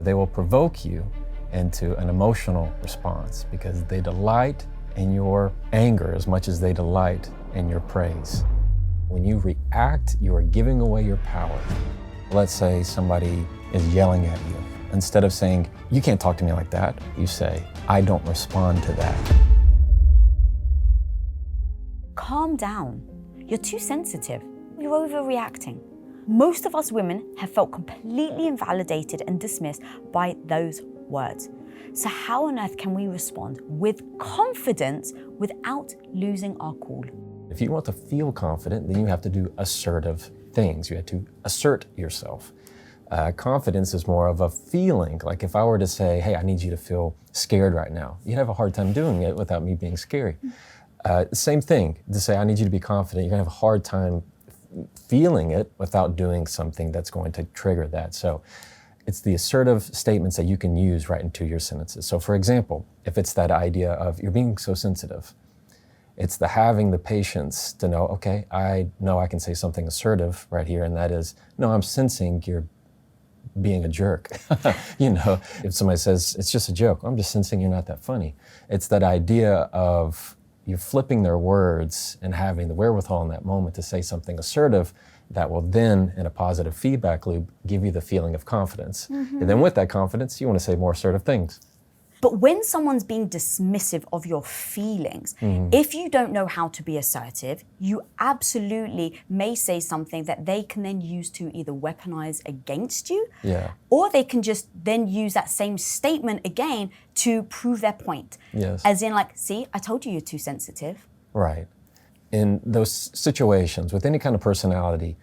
They will provoke you into an emotional response because they delight in your anger as much as they delight in your praise. When you react, you are giving away your power. Let's say somebody is yelling at you. Instead of saying, "You can't talk to me like that," you say, "I don't respond to that." Calm down. You're too sensitive. You're overreacting. Most of us women have felt completely invalidated and dismissed by those words. So how on earth can we respond with confidence without losing our cool? If you want to feel confident, then you have to do assertive things. You have to assert yourself. Confidence is more of a feeling. Like if I were to say, "Hey, I need you to feel scared right now," you'd have a hard time doing it without me being scary. Same thing, to say, "I need you to be confident," you're gonna have a hard time feeling it without doing something that's going to trigger that. So it's the assertive statements that you can use right into your sentences. So for example, if it's that idea of "you're being so sensitive," it's the having the patience to know, okay, I know I can say something assertive right here, and that is, "No, I'm sensing you're being a jerk." You know, if somebody says, "It's just a joke," "I'm just sensing you're not that funny." It's that idea of you flipping their words and having the wherewithal in that moment to say something assertive that will then, in a positive feedback loop, give you the feeling of confidence. And then with that confidence, you want to say more assertive things. But when someone's being dismissive of your feelings, if you don't know how to be assertive, you absolutely may say something that they can then use to either weaponize against you, or they can just then use that same statement again to prove their point. Yes. As in like, "See, I told you you're too sensitive." Right. In those situations, with any kind of personality,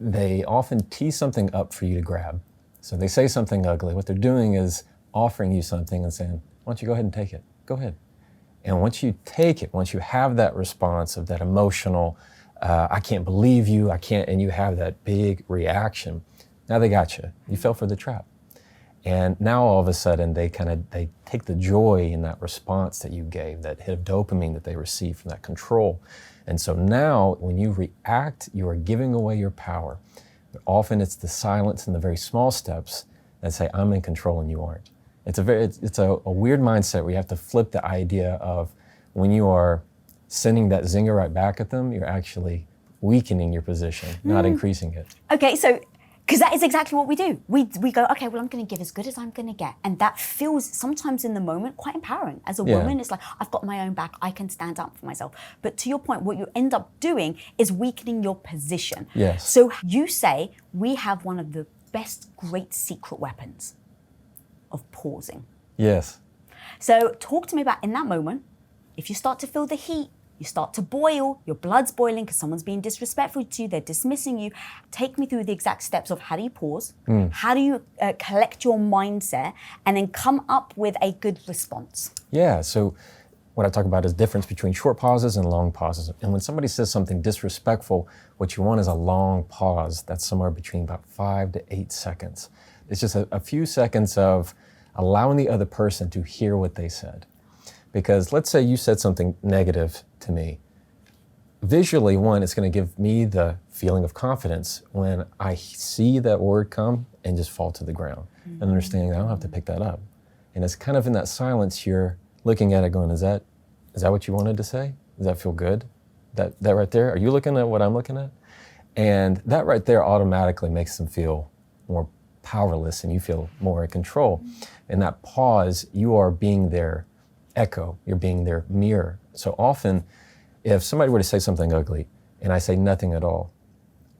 they often tee something up for you to grab. So they say something ugly. What they're doing is offering you something and saying, "Why don't you go ahead and take it? Go ahead." And once you take it, once you have that response of that emotional, "I can't believe you, I can't," and you have that big reaction, now they got you. You fell for the trap. And now all of a sudden they take the joy in that response that you gave, that hit of dopamine that they received from that control. And so now when you react, you are giving away your power. But often it's the silence and the very small steps that say, "I'm in control and you aren't." It's a weird mindset where you have to flip the idea of when you are sending that zinger right back at them, you're actually weakening your position, not increasing it. Okay, so, because that is exactly what we do. We go, "Okay, well, I'm going to give as good as I'm going to get." And that feels sometimes in the moment quite empowering. As a woman, it's like, I've got my own back, I can stand up for myself. But to your point, what you end up doing is weakening your position. Yes. So you say, we have one of the best, great secret weapons of pausing. Yes. So talk to me about, in that moment, if you start to feel the heat, you start to boil, your blood's boiling because someone's being disrespectful to you, they're dismissing you. Take me through the exact steps of how do you pause, how do you collect your mindset, and then come up with a good response. Yeah, so what I talk about is difference between short pauses and long pauses. And when somebody says something disrespectful, what you want is a long pause that's somewhere between about 5 to 8 seconds. It's just a few seconds of allowing the other person to hear what they said. Because let's say you said something negative to me. Visually, one, it's going to give me the feeling of confidence when I see that word come and just fall to the ground and understanding that I don't have to pick that up. And it's kind of in that silence, you're looking at it going, is that what you wanted to say? Does that feel good? That right there? Are you looking at what I'm looking at? And that right there automatically makes them feel more powerless and you feel more in control. In that pause, you are being their echo, you're being their mirror. So often, if somebody were to say something ugly and I say nothing at all,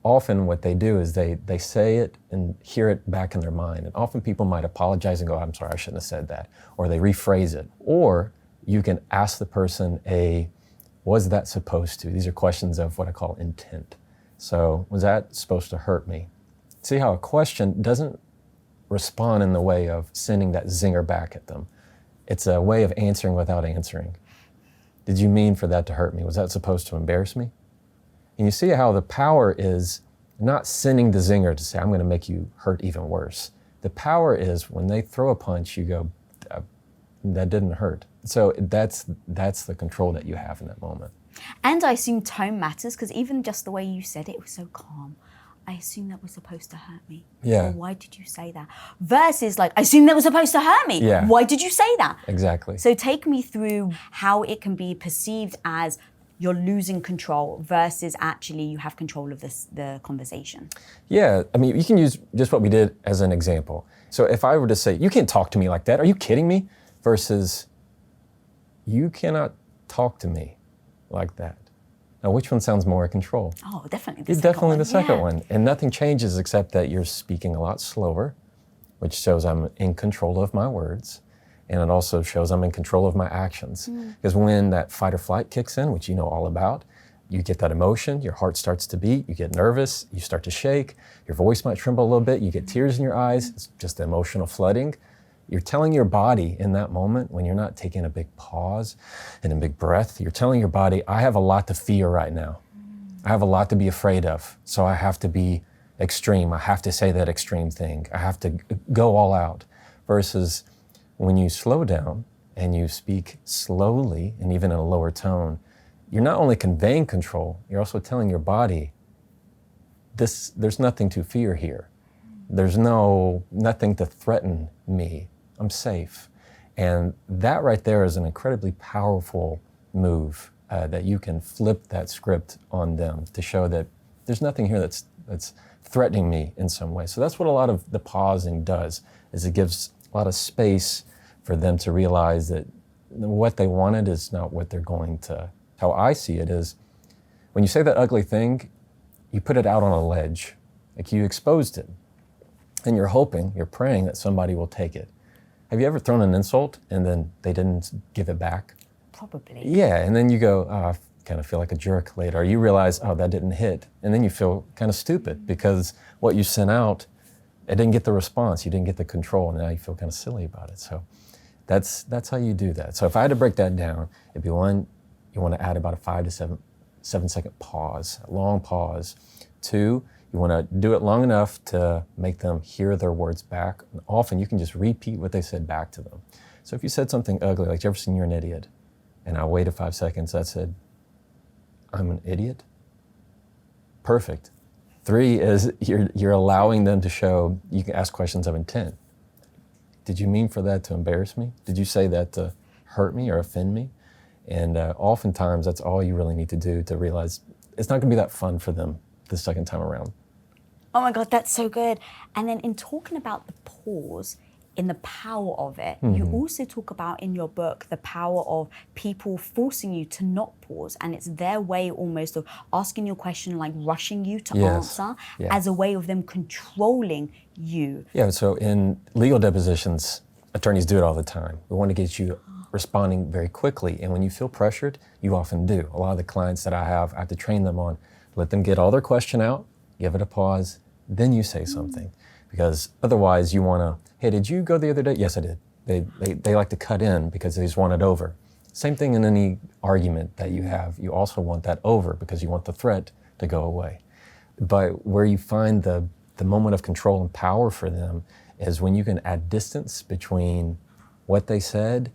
often what they do is they say it and hear it back in their mind. And often people might apologize and go, "I'm sorry, I shouldn't have said that." Or they rephrase it. Or you can ask the person was that supposed to? These are questions of what I call intent. So was that supposed to hurt me? See how a question doesn't respond in the way of sending that zinger back at them. It's a way of answering without answering. Did you mean for that to hurt me? Was that supposed to embarrass me? And you see how the power is not sending the zinger to say, "I'm going to make you hurt even worse." The power is when they throw a punch, you go, "That didn't hurt." So that's the control that you have in that moment. And I assume tone matters, because even just the way you said it was so calm. I assume that was supposed to hurt me. Yeah. Or why did you say that? Versus like, I assume that was supposed to hurt me. Yeah. Why did you say that? Exactly. So take me through how it can be perceived as you're losing control versus actually you have control of the conversation. Yeah, I mean, you can use just what we did as an example. So if I were to say, you can't talk to me like that, are you kidding me? Versus, you cannot talk to me like that. Now, which one sounds more in control? Oh, definitely It's definitely the second one. And nothing changes except that you're speaking a lot slower, which shows I'm in control of my words. And it also shows I'm in control of my actions. Because when that fight or flight kicks in, which you know all about, you get that emotion, your heart starts to beat, you get nervous, you start to shake, your voice might tremble a little bit, you get tears in your eyes, it's just the emotional flooding. You're telling your body in that moment, when you're not taking a big pause and a big breath, you're telling your body, I have a lot to fear right now. I have a lot to be afraid of, so I have to be extreme. I have to say that extreme thing. I have to go all out. Versus when you slow down and you speak slowly and even in a lower tone, you're not only conveying control, you're also telling your body, there's nothing to fear here. There's nothing to threaten me. I'm safe. And that right there is an incredibly powerful move that you can flip that script on them to show that there's nothing here that's threatening me in some way. So that's what a lot of the pausing does, is it gives a lot of space for them to realize that what they wanted is not what they're going to. How I see it is, when you say that ugly thing, you put it out on a ledge, like you exposed it. And you're hoping, you're praying that somebody will take it. Have you ever thrown an insult and then they didn't give it back? Probably. Yeah, and then you go, oh, I kind of feel like a jerk later. Or you realize, oh, that didn't hit. And then you feel kind of stupid because what you sent out, it didn't get the response. You didn't get the control, and now you feel kind of silly about it. So that's how you do that. So if I had to break that down, it'd be one, you want to add about a 5 to 7 second pause, a long pause. 2, you want to do it long enough to make them hear their words back. And often you can just repeat what they said back to them. So if you said something ugly, like Jefferson, you're an idiot, and I waited 5 seconds, I said, I'm an idiot? Perfect. 3 is you're allowing them to show, you can ask questions of intent. Did you mean for that to embarrass me? Did you say that to hurt me or offend me? And oftentimes that's all you really need to do to realize it's not gonna be that fun for them the second time around. Oh my God, that's so good. And then in talking about the pause, in the power of it, you also talk about in your book the power of people forcing you to not pause, and it's their way almost of asking you a question, like rushing you to answer, as a way of them controlling you. Yeah, so in legal depositions, attorneys do it all the time. We want to get you responding very quickly, and when you feel pressured, you often do. A lot of the clients that I have to train them on, let them get all their question out, give it a pause, then you say something. Because otherwise you want to, hey, did you go the other day? Yes, I did. They like to cut in because they just want it over. Same thing in any argument that you have. You also want that over because you want the threat to go away. But where you find the moment of control and power for them is when you can add distance between what they said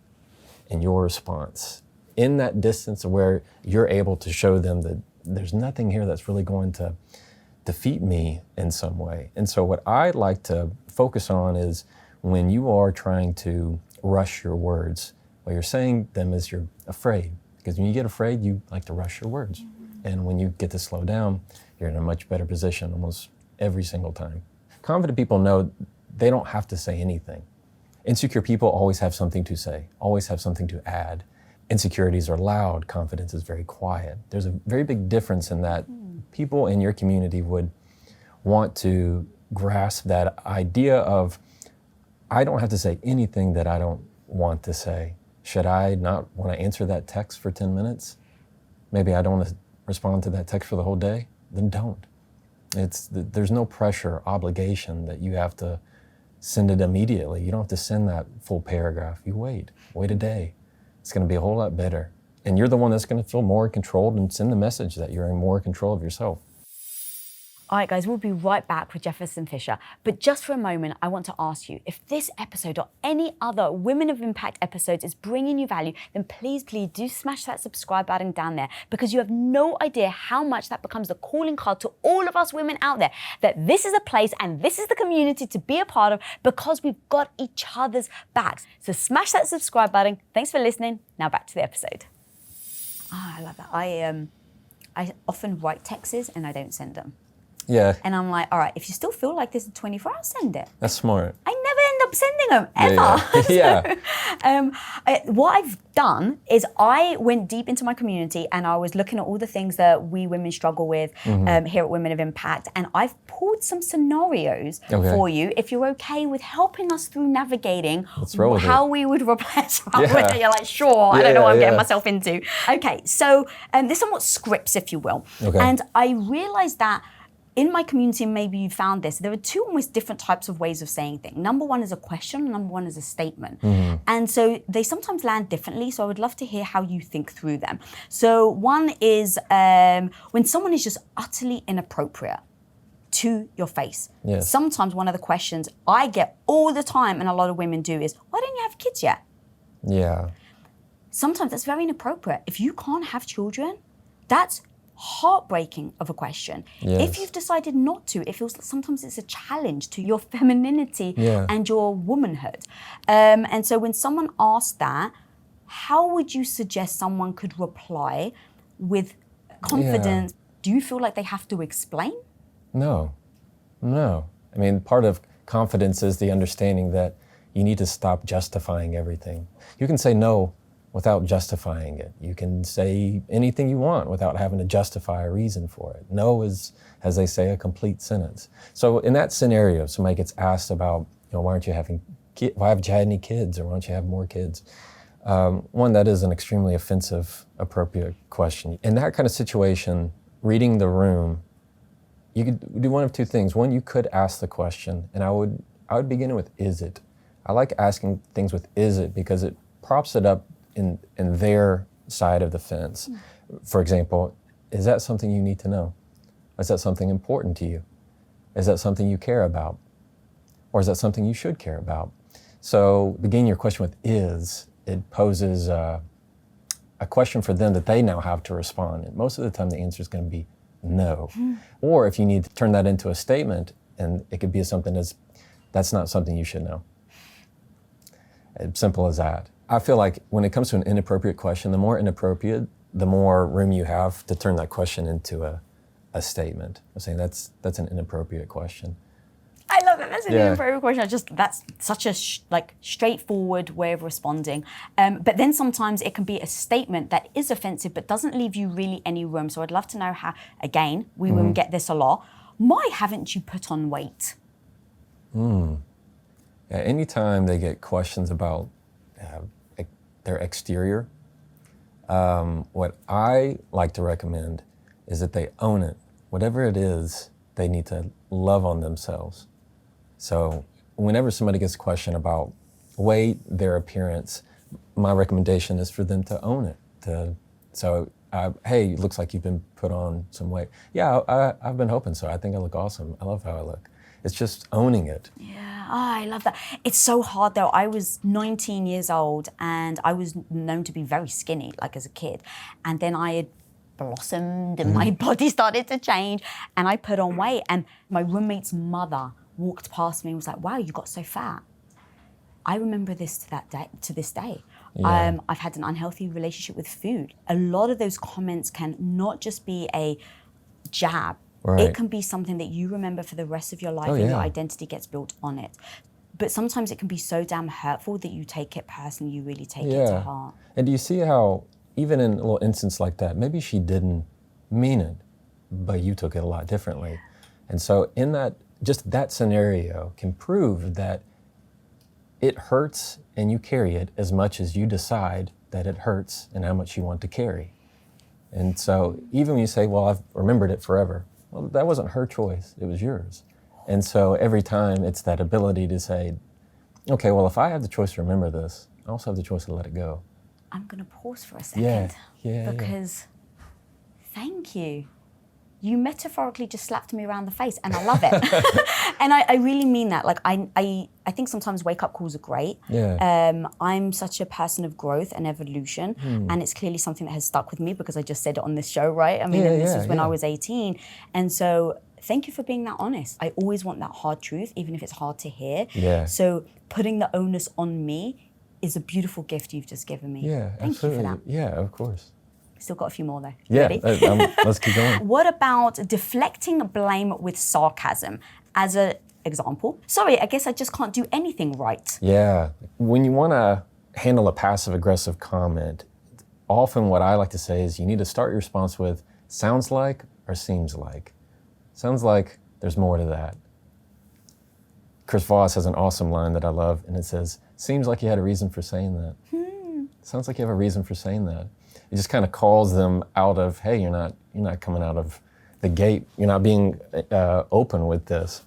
and your response. In that distance where you're able to show them that there's nothing here that's really going to defeat me in some way. And so what I like to focus on is when you are trying to rush your words, what you're saying them is you're afraid. Because when you get afraid, you like to rush your words. And when you get to slow down, you're in a much better position almost every single time. Confident people know they don't have to say anything. Insecure people always have something to say, always have something to add. Insecurities are loud, confidence is very quiet. There's a very big difference in that. People in your community would want to grasp that idea of, I don't have to say anything that I don't want to say. Should I not want to answer that text for 10 minutes? Maybe I don't want to respond to that text for the whole day? Then don't. There's no pressure, obligation that you have to send it immediately. You don't have to send that full paragraph. You wait a day. It's going to be a whole lot better. And you're the one that's going to feel more controlled and send the message that you're in more control of yourself. All right, guys, we'll be right back with Jefferson Fisher. But just for a moment, I want to ask you, if this episode or any other Women of Impact episodes is bringing you value, then please do smash that subscribe button down there, because you have no idea how much that becomes the calling card to all of us women out there, that this is a place and this is the community to be a part of, because we've got each other's backs. So smash that subscribe button. Thanks for listening. Now back to the episode. I love that. I often write texts and I don't send them. Yeah. And I'm like, all right, if you still feel like this in 24 hours, send it. That's smart. I never end up sending them, ever. Yeah. What I've done is I went deep into my community and I was looking at all the things that we women struggle with here at Women of Impact. And I've pulled some scenarios for you, if you're okay with helping us through navigating how we would replace our women. You're like, sure, I don't know what I'm getting myself into. Okay, so there's somewhat scripts, if you will. And I realized that in my community, maybe you found this, there are two almost different types of ways of saying things. Number one is a question, number one is a statement. And so they sometimes land differently, so I would love to hear how you think through them. So one is when someone is just utterly inappropriate to your face. Sometimes one of the questions I get all the time, and a lot of women do, is, why don't you have kids yet? Sometimes that's very inappropriate. If you can't have children, that's heartbreaking of a question. If you've decided not to, it feels like sometimes it's a challenge to your femininity and your womanhood. And so when someone asks that, how would you suggest someone could reply with confidence? Do you feel like they have to explain? No. I mean, part of confidence is the understanding that you need to stop justifying everything. You can say no without justifying it. You can say anything you want without having to justify a reason for it. No is, as they say, a complete sentence. So in that scenario, somebody gets asked about, why aren't you having why haven't you had any kids, or why don't you have more kids? One, that is an extremely offensive, appropriate question. In that kind of situation, reading the room, you could do one of two things. One, you could ask the question, and I would begin with, is it? I like asking things with is it, because it props it up in their side of the fence. For example, is that something you need to know? Is that something important to you? Is that something you care about? Or is that something you should care about? So begin your question with is. It poses a question for them that they now have to respond. And most of the time the answer is going to be no. Or if you need to turn that into a statement, and it could be something that's not something you should know. As simple as that. I feel like when it comes to an inappropriate question, the more inappropriate, the more room you have to turn that question into a statement. I'm saying that's an inappropriate question. I love it. That's an inappropriate question. That's such a straightforward way of responding. But then sometimes it can be a statement that is offensive but doesn't leave you really any room. So I'd love to know how, again, we women get this a lot. Why haven't you put on weight? Anytime they get questions about their exterior, what I like to recommend is that they own it. Whatever it is, they need to love on themselves. So whenever somebody gets a question about weight, their appearance, my recommendation is for them to own it. Hey, it looks like you've been put on some weight. Yeah, I've been hoping so. I think I look awesome. I love how I look. It's just owning it. I love that. It's so hard though. I was 19 years old and I was known to be very skinny, like as a kid. And then I had blossomed and my body started to change and I put on weight. And my roommate's mother walked past me and was like, wow, you got so fat. I remember this to this day. I've had an unhealthy relationship with food. A lot of those comments can not just be a jab. It can be something that you remember for the rest of your life and your identity gets built on it. But sometimes it can be so damn hurtful that you take it personally, you really take it to heart. And do you see how, even in a little instance like that, maybe she didn't mean it, but you took it a lot differently. And so in that, just that scenario can prove that it hurts and you carry it as much as you decide that it hurts and how much you want to carry. And so even when you say, well, I've remembered it forever, well, that wasn't her choice, it was yours. And so every time it's that ability to say, okay, well, if I have the choice to remember this, I also have the choice to let it go. I'm gonna pause for a second because thank you. you metaphorically just slapped me around the face, and I love it. And I really mean that. Like, I think sometimes wake-up calls are great. Yeah. I'm such a person of growth and evolution, and it's clearly something that has stuck with me because I just said it on this show, right? I mean, and this was when I was 18. And so thank you for being that honest. I always want that hard truth, even if it's hard to hear. Yeah. So putting the onus on me is a beautiful gift you've just given me. Yeah, Thank absolutely. you for that. Yeah, of course. Still got a few more though. Yeah, Ready? let's keep going. What about deflecting blame with sarcasm? As an example, sorry, I guess I just can't do anything right. Yeah, when you want to handle a passive-aggressive comment, often what I like to say is you need to start your response with, sounds like or seems like. Sounds like there's more to that. Chris Voss has an awesome line that I love, and it says, seems like you had a reason for saying that. Sounds like you have a reason for saying that. It just kind of calls them out of, hey, you're not coming out of the gate. You're not being open with this.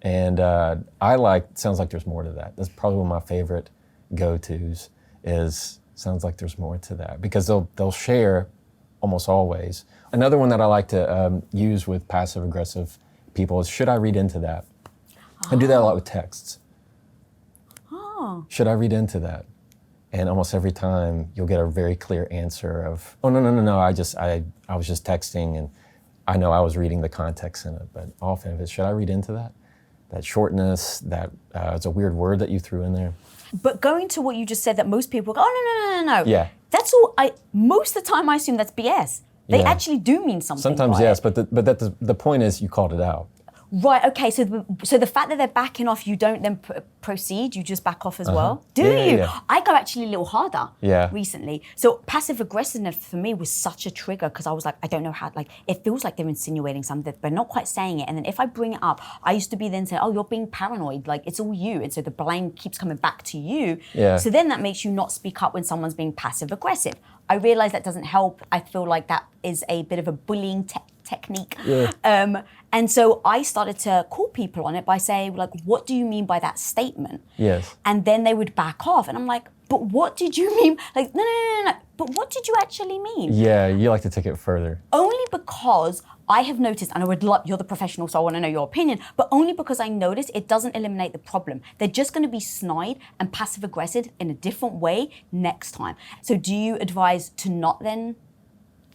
And sounds like there's more to that. That's probably one of my favorite go-tos is sounds like there's more to that, because they'll share almost always. Another one that I like to use with passive-aggressive people is, should I read into that? I do that a lot with texts. Should I read into that? And almost every time you'll get a very clear answer of, oh, no, I was just texting, and I know I was reading the context in it. But often if it's, should I read into that? That shortness, that it's a weird word that you threw in there. But going to what you just said, that most people go, oh, no. Yeah. That's all, most of the time I assume that's BS. They actually do mean something. Sometimes by yes, it. but the point is you called it out. Right, okay, so the fact that they're backing off, you don't then proceed, you just back off as well? Do you? Yeah. I go actually a little harder recently. So passive aggressiveness for me was such a trigger, because I was like, I don't know how, like, it feels like they're insinuating something, but not quite saying it. And then if I bring it up, I used to be then saying, oh, you're being paranoid, like, it's all you. And so the blame keeps coming back to you. Yeah. So then that makes you not speak up when someone's being passive aggressive. I realize that doesn't help. I feel like that is a bit of a bullying technique. Yeah. And so I started to call people on it by saying, like, what do you mean by that statement? Yes. And then they would back off. And I'm like, but what did you mean? Like, no. But what did you actually mean? Yeah, you like to take it further. Only because I have noticed, and I would love, you're the professional, so I want to know your opinion, but only because I noticed it doesn't eliminate the problem. They're just going to be snide and passive aggressive in a different way next time. So do you advise to not then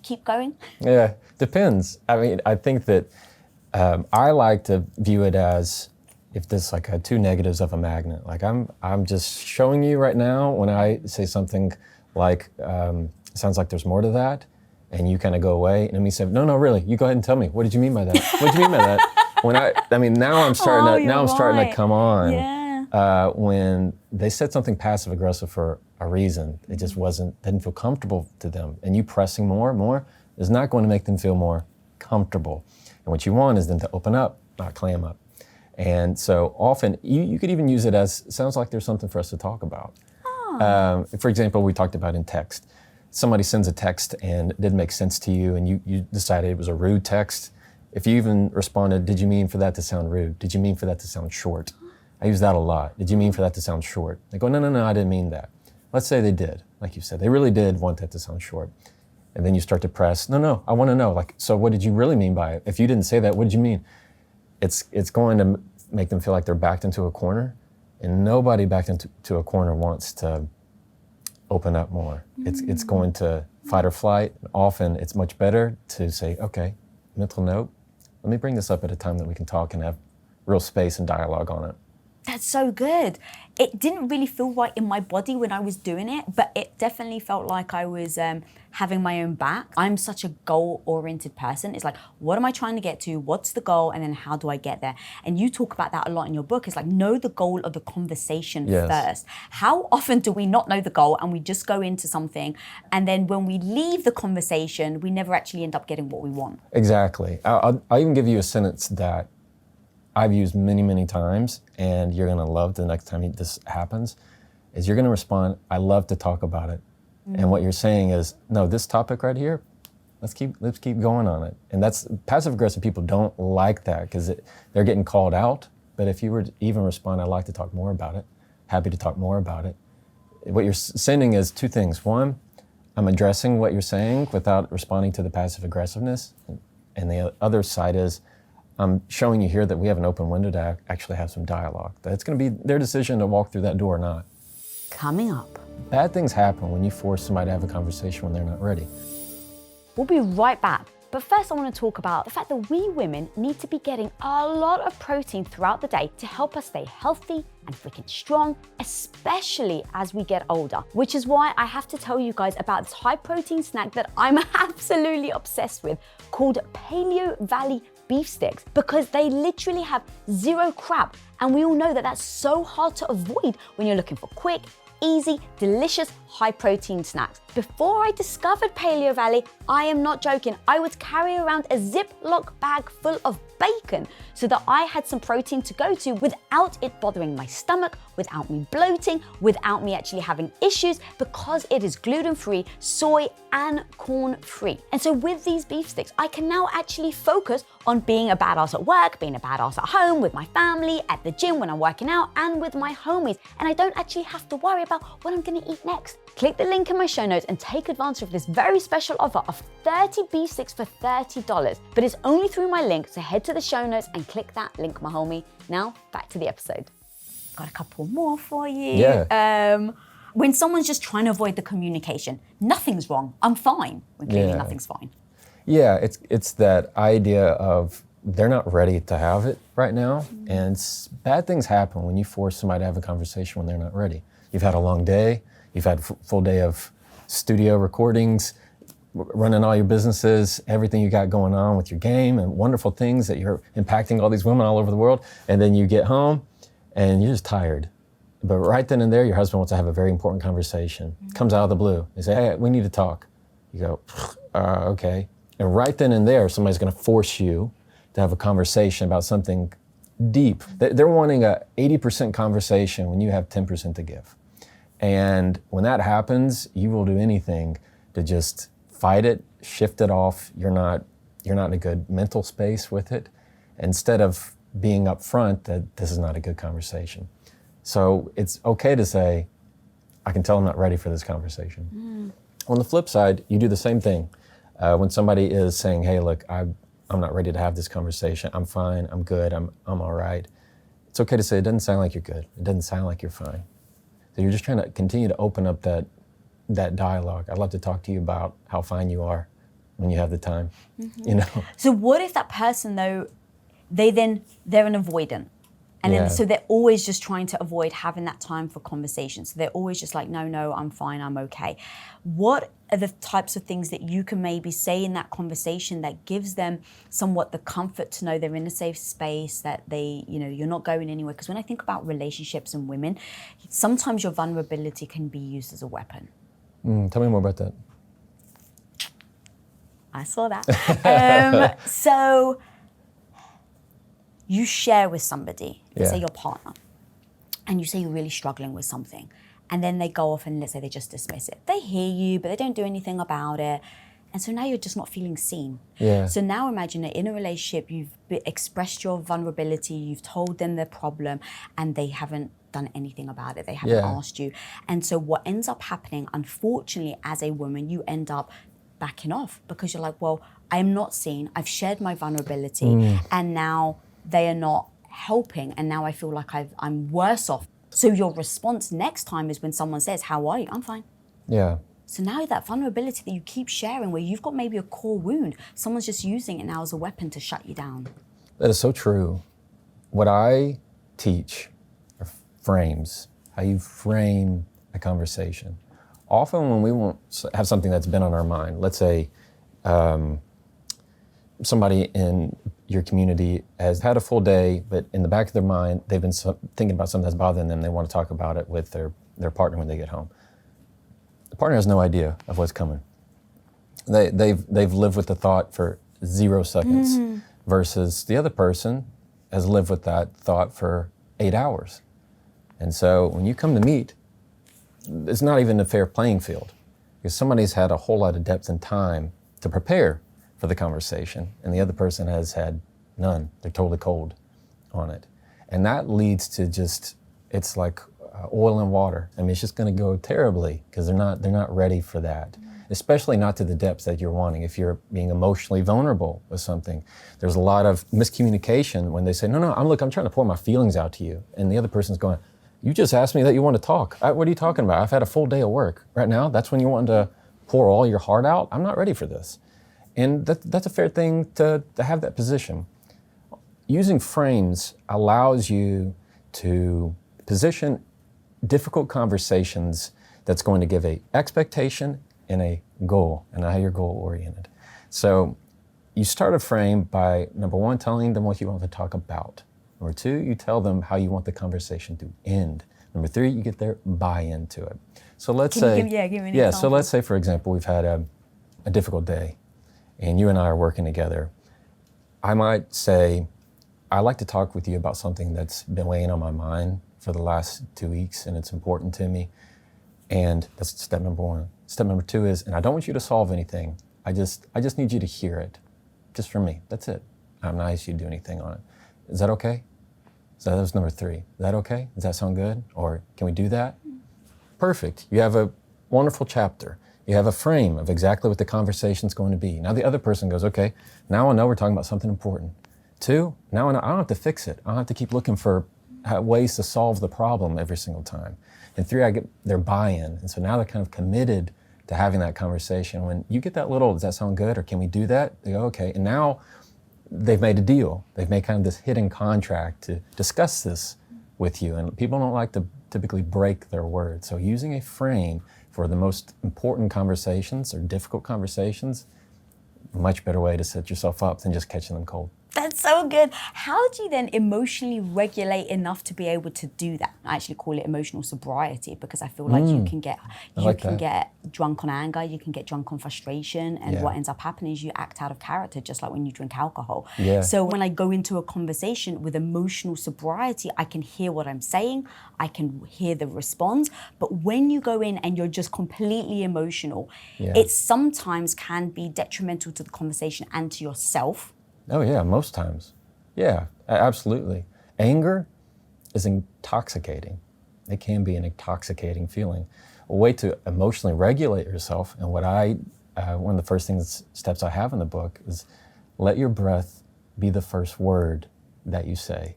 keep going? Yeah, depends. I mean, I think that I like to view it as if there's like two negatives of a magnet. Like I'm just showing you right now when I say something like, sounds like there's more to that, and you kind of go away, and me say, no, really, you go ahead and tell me. What did you mean by that? What did you mean by that? I mean, now I'm starting to come on. Yeah. When they said something passive aggressive for a reason, it just didn't feel comfortable to them, and you pressing more is not going to make them feel more comfortable. And what you want is them to open up, not clam up. And so often you could even use it as, sounds like there's something for us to talk about. For example, we talked about in text. Somebody sends a text and it didn't make sense to you, and you decided it was a rude text. If you even responded, did you mean for that to sound rude? Did you mean for that to sound short? I use that a lot. Did you mean for that to sound short? They go, no, I didn't mean that. Let's say they did, like you said. They really did want that to sound short. And then you start to press, no, I want to know. Like, so what did you really mean by it? If you didn't say that, what did you mean? It's going to make them feel like they're backed into a corner, and nobody backed into a corner wants to open up more. It's going to fight or flight. Often it's much better to say, okay, mental note, let me bring this up at a time that we can talk and have real space and dialogue on it. That's so good. It didn't really feel right in my body when I was doing it, but it definitely felt like I was having my own back. I'm such a goal-oriented person. It's like, what am I trying to get to? What's the goal? And then how do I get there? And you talk about that a lot in your book. It's like, know the goal of the conversation first. How often do we not know the goal and we just go into something, and then when we leave the conversation, we never actually end up getting what we want? Exactly. I'll even give you a sentence that I've used many times, and you're gonna love the next time this happens, is you're gonna respond, I love to talk about it. And what you're saying is, no, this topic right here, let's keep going on it. And that's, passive aggressive people don't like that because they're getting called out. But if you were to even respond, I'd like to talk more about it, happy to talk more about it. What you're sending is two things. One, I'm addressing what you're saying without responding to the passive aggressiveness. And the other side is, I'm showing you here that we have an open window to actually have some dialogue. That's going to be their decision to walk through that door or not. Coming up. Bad things happen when you force somebody to have a conversation when they're not ready. We'll be right back. But first I want to talk about the fact that we women need to be getting a lot of protein throughout the day to help us stay healthy and freaking strong, especially as we get older. Which is why I have to tell you guys about this high protein snack that I'm absolutely obsessed with called Paleo Valley beef sticks, because they literally have zero crap. And we all know that that's so hard to avoid when you're looking for quick, easy, delicious, high protein snacks. Before I discovered Paleo Valley, I am not joking, I would carry around a Ziploc bag full of bacon so that I had some protein to go to without it bothering my stomach, without me bloating, without me actually having issues, because it is gluten-free, soy and corn-free. And so with these beef sticks, I can now actually focus on being a badass at work, being a badass at home, with my family, at the gym when I'm working out, and with my homies. And I don't actually have to worry about what I'm gonna eat next. Click the link in my show notes and take advantage of this very special offer of 30 beef sticks for $30. But it's only through my link, so head to the show notes and click that link, my homie. Now, back to the episode. Got a couple more for you. Yeah. When someone's just trying to avoid the communication, nothing's wrong, I'm fine, when clearly nothing's fine. Yeah, it's that idea of they're not ready to have it right now, and bad things happen when you force somebody to have a conversation when they're not ready. You've had a long day, you've had a full day of studio recordings, running all your businesses, everything you got going on with your game and wonderful things that you're impacting all these women all over the world, and then you get home and you're just tired. But right then and there, your husband wants to have a very important conversation. Comes out of the blue. They say, hey, we need to talk. You go, okay. And right then and there, somebody's gonna force you to have a conversation about something deep. They're wanting a 80% conversation when you have 10% to give. And when that happens, you will do anything to just fight it, shift it off. You're not in a good mental space with it, instead of being upfront that this is not a good conversation. So it's okay to say, I can tell I'm not ready for this conversation. On the flip side, you do the same thing. When somebody is saying, hey, look, I'm not ready to have this conversation. I'm fine, I'm good, I'm all right. It's okay to say, it doesn't sound like you're good. It doesn't sound like you're fine. So you're just trying to continue to open up that dialogue. I'd love to talk to you about how fine you are when you have the time, you know? So what if that person though, they're an avoidant? And then, so they're always just trying to avoid having that time for conversation. So they're always just like, no, I'm fine, I'm okay. What are the types of things that you can maybe say in that conversation that gives them somewhat the comfort to know they're in a safe space, that they, you're not going anywhere? Because when I think about relationships and women, sometimes your vulnerability can be used as a weapon. Tell me more about that. I saw that. So you share with somebody, let's say your partner, and you say you're really struggling with something, and then they go off and let's say they just dismiss it. They hear you, but they don't do anything about it. And so now you're just not feeling seen. Yeah. So now imagine that in a relationship, you've expressed your vulnerability, you've told them their problem, and they haven't done anything about it. They haven't asked you. And so what ends up happening, unfortunately, as a woman, you end up backing off because you're like, well, I'm not seen. I've shared my vulnerability, and now they are not helping, and now I feel like I'm worse off. So your response next time is when someone says, how are you? I'm fine. Yeah. So now that vulnerability that you keep sharing, where you've got maybe a core wound, someone's just using it now as a weapon to shut you down. That is so true. What I teach are frames, how you frame a conversation. Often when we want to have something that's been on our mind, let's say somebody in your community has had a full day, but in the back of their mind, they've been thinking about something that's bothering them. They want to talk about it with their partner when they get home. The partner has no idea of what's coming. They've lived with the thought for 0 seconds, versus the other person has lived with that thought for 8 hours. And so when you come to meet, it's not even a fair playing field, because somebody's had a whole lot of depth and time to prepare for the conversation, and the other person has had none. They're totally cold on it. And that leads to it's like oil and water. I mean, it's just gonna go terribly because they're not ready for that. especially not to the depths that you're wanting. If you're being emotionally vulnerable with something, there's a lot of miscommunication when they say, no, I'm trying to pour my feelings out to you. And the other person's going, you just asked me that you want to talk. What are you talking about? I've had a full day of work. Right now, that's when you want to pour all your heart out? I'm not ready for this. And that's a fair thing to have that position. Using frames allows you to position difficult conversations that's going to give a expectation and a goal, and how you're goal oriented. So you start a frame by, number one, telling them what you want to talk about. Number two, you tell them how you want the conversation to end. Number three, you get their buy-in to it. So let's say, give me an example. So let's say, for example, we've had a difficult day, and you and I are working together. I might say, I'd like to talk with you about something that's been weighing on my mind for the last 2 weeks, and it's important to me. And that's step number one. Step number two is, and I don't want you to solve anything. I just need you to hear it, just from me. That's it. I'm not asking you to do anything on it. Is that okay? So that was number three. Is that okay? Does that sound good? Or can we do that? Perfect. You have a wonderful chapter. You have a frame of exactly what the conversation's going to be. Now the other person goes, okay, now I know we're talking about something important. Two, now I know I don't have to fix it. I don't have to keep looking for ways to solve the problem every single time. And three, I get their buy-in. And so now they're kind of committed to having that conversation. When you get that little, does that sound good? Or can we do that? They go, okay. And now they've made a deal. They've made kind of this hidden contract to discuss this with you. And people don't like to typically break their word. So using a frame for the most important conversations or difficult conversations, much better way to set yourself up than just catching them cold. That's so good. How do you then emotionally regulate enough to be able to do that? I actually call it emotional sobriety, because I feel like you can get drunk on anger, you can get drunk on frustration, and what ends up happening is you act out of character, just like when you drink alcohol. Yeah. So when I go into a conversation with emotional sobriety, I can hear what I'm saying, I can hear the response. But when you go in and you're just completely emotional, it sometimes can be detrimental to the conversation and to yourself. Oh yeah, most times. Yeah, absolutely. Anger is intoxicating. It can be an intoxicating feeling. A way to emotionally regulate yourself, and what one of the first steps I have in the book is let your breath be the first word that you say.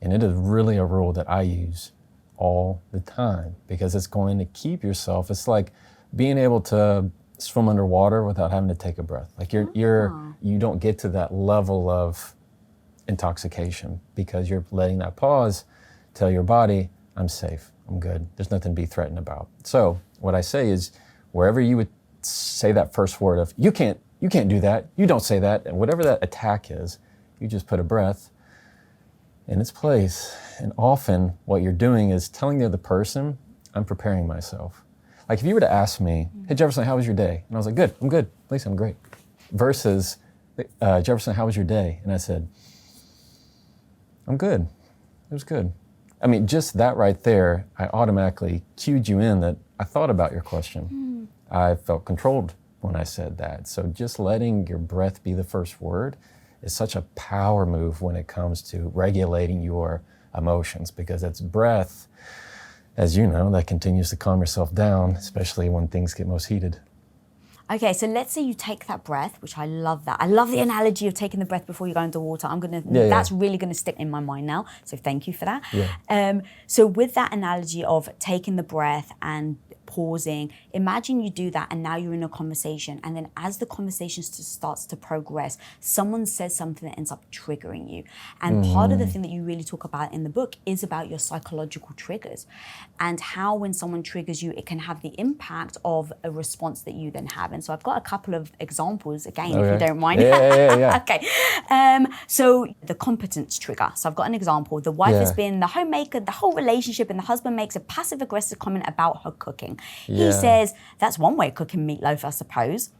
And it is really a rule that I use all the time, because it's going to keep yourself, it's like being able to swim underwater without having to take a breath. Like you don't get to that level of intoxication because you're letting that pause tell your body, I'm safe, I'm good, there's nothing to be threatened about. So what I say is, wherever you would say that first word of, you can't do that, you don't say that, and whatever that attack is, you just put a breath in its place. And often what you're doing is telling the other person, I'm preparing myself. Like if you were to ask me, hey Jefferson, how was your day? And I was like, good, I'm good, Lisa, I'm great. Versus, Jefferson, how was your day? And I said, I'm good, it was good. I mean, just that right there, I automatically cued you in that I thought about your question. I felt controlled when I said that. So just letting your breath be the first word is such a power move when it comes to regulating your emotions, because it's breath, as you know, that continues to calm yourself down, especially when things get most heated. Okay, so let's say you take that breath, which I love that. I love the analogy of taking the breath before you go underwater. That's really gonna stick in my mind now. So thank you for that. Yeah. So with that analogy of taking the breath and pausing, imagine you do that and now you're in a conversation, and then as the conversation starts to progress, someone says something that ends up triggering you. And part of the thing that you really talk about in the book is about your psychological triggers, and how when someone triggers you, it can have the impact of a response that you then have. And so I've got a couple of examples, again, if you don't mind. Yeah. Okay. So the competence trigger. So I've got an example. The wife has been the homemaker the whole relationship, and the husband makes a passive aggressive comment about her cooking. He says, that's one way of cooking meatloaf, I suppose.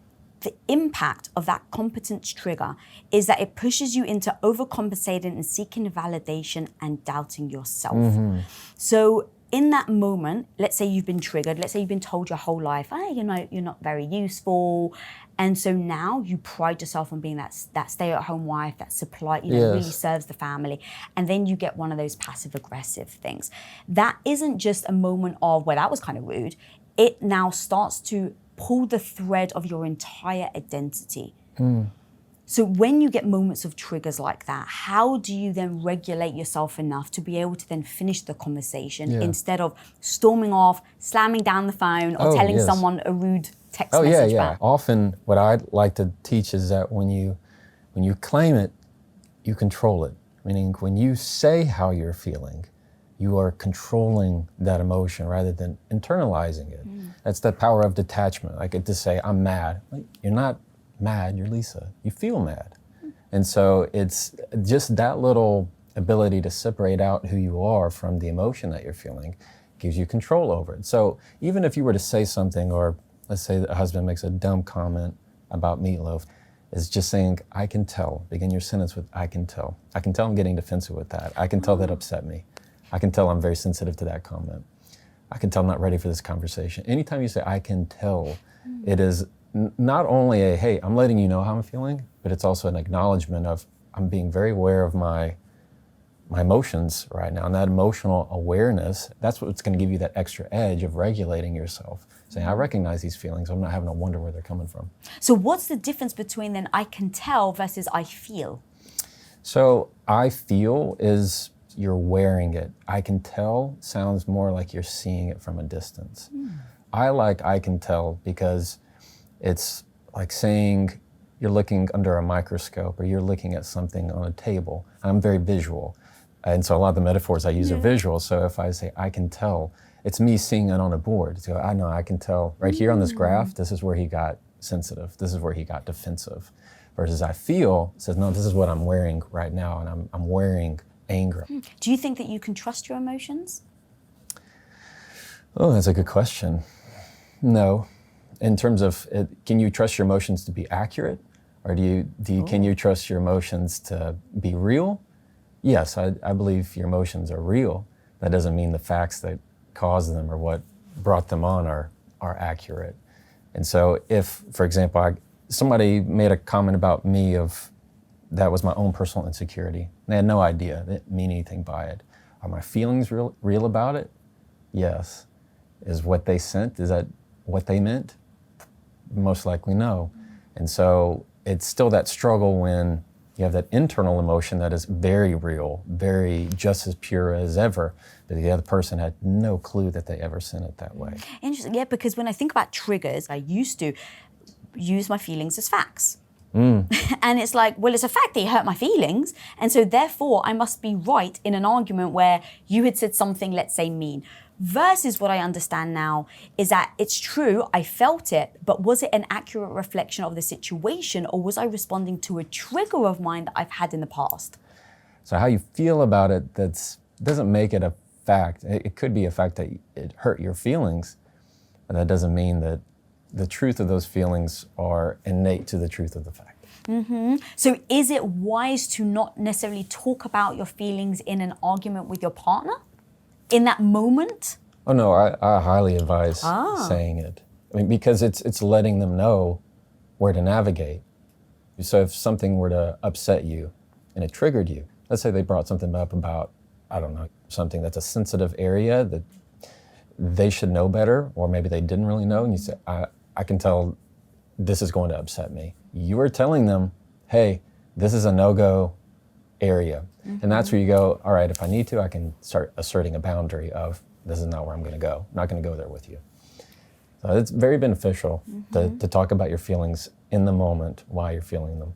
The impact of that competence trigger is that it pushes you into overcompensating and seeking validation and doubting yourself. So in that moment, let's say you've been triggered, let's say you've been told your whole life, you're not very useful. And so now you pride yourself on being that stay-at-home wife, that supply, really serves the family. And then you get one of those passive-aggressive things. That isn't just a moment of, well, that was kind of rude. It now starts to pull the thread of your entire identity. So when you get moments of triggers like that, how do you then regulate yourself enough to be able to then finish the conversation instead of storming off, slamming down the phone, or telling someone a rude text message back? Often what I'd like to teach is that when you claim it, you control it. Meaning when you say how you're feeling, you are controlling that emotion rather than internalizing it. That's the power of detachment. I get to say, I'm mad. Like, you're not mad, you're Lisa. You feel mad. And so it's just that little ability to separate out who you are from the emotion that you're feeling gives you control over it. So even if you were to say something, or let's say a husband makes a dumb comment about meatloaf, it's just saying, I can tell. Begin your sentence with, I can tell. I can tell I'm getting defensive with that. I can tell that upset me. I can tell I'm very sensitive to that comment. I can tell I'm not ready for this conversation. Anytime you say, I can tell, it is not only a, hey, I'm letting you know how I'm feeling, but it's also an acknowledgement of, I'm being very aware of my emotions right now. And that emotional awareness, that's what's going to give you that extra edge of regulating yourself. Saying, I recognize these feelings. I'm not having to wonder where they're coming from. So what's the difference between then I can tell versus I feel? So I feel is you're wearing it. I can tell sounds more like you're seeing it from a distance. I can tell because it's like saying you're looking under a microscope or you're looking at something on a table. I'm very visual. And so a lot of the metaphors I use are visual. So if I say, I can tell, it's me seeing it on a board. So I know I can tell right here on this graph, this is where he got sensitive. This is where he got defensive. Versus I feel says, no, this is what I'm wearing right now. And I'm wearing anger. Do you think that you can trust your emotions? Oh, that's a good question. No. In terms of, can you trust your emotions to be accurate? Or can you trust your emotions to be real? Yes, I believe your emotions are real. That doesn't mean the facts that caused them or what brought them on are accurate. And so if, for example, somebody made a comment about me of that was my own personal insecurity. They had no idea. They didn't mean anything by it. Are my feelings real about it? Yes. Is what they sent, is that what they meant? Most likely no. And so it's still that struggle when you have that internal emotion that is very real, very just as pure as ever, but the other person had no clue that they ever sent it that way. Interesting, yeah, because when I think about triggers, I used to use my feelings as facts. And it's like, well, it's a fact that you hurt my feelings, and so therefore I must be right in an argument where you had said something, let's say, mean. Versus what I understand now is that it's true, I felt it, but was it an accurate reflection of the situation, or was I responding to a trigger of mine that I've had in the past? So how you feel about it, doesn't make it a fact. It could be a fact that it hurt your feelings, but that doesn't mean that the truth of those feelings are innate to the truth of the fact. So is it wise to not necessarily talk about your feelings in an argument with your partner in that moment? Oh no, I highly advise saying it. I mean, because it's letting them know where to navigate. So if something were to upset you and it triggered you, let's say they brought something up about, I don't know, something that's a sensitive area that they should know better, or maybe they didn't really know, and you say, I can tell this is going to upset me. You are telling them, hey, this is a no-go area. And that's where you go, all right, if I need to, I can start asserting a boundary of, this is not where I'm going to go. I'm not going to go there with you. So it's very beneficial to talk about your feelings in the moment while you're feeling them.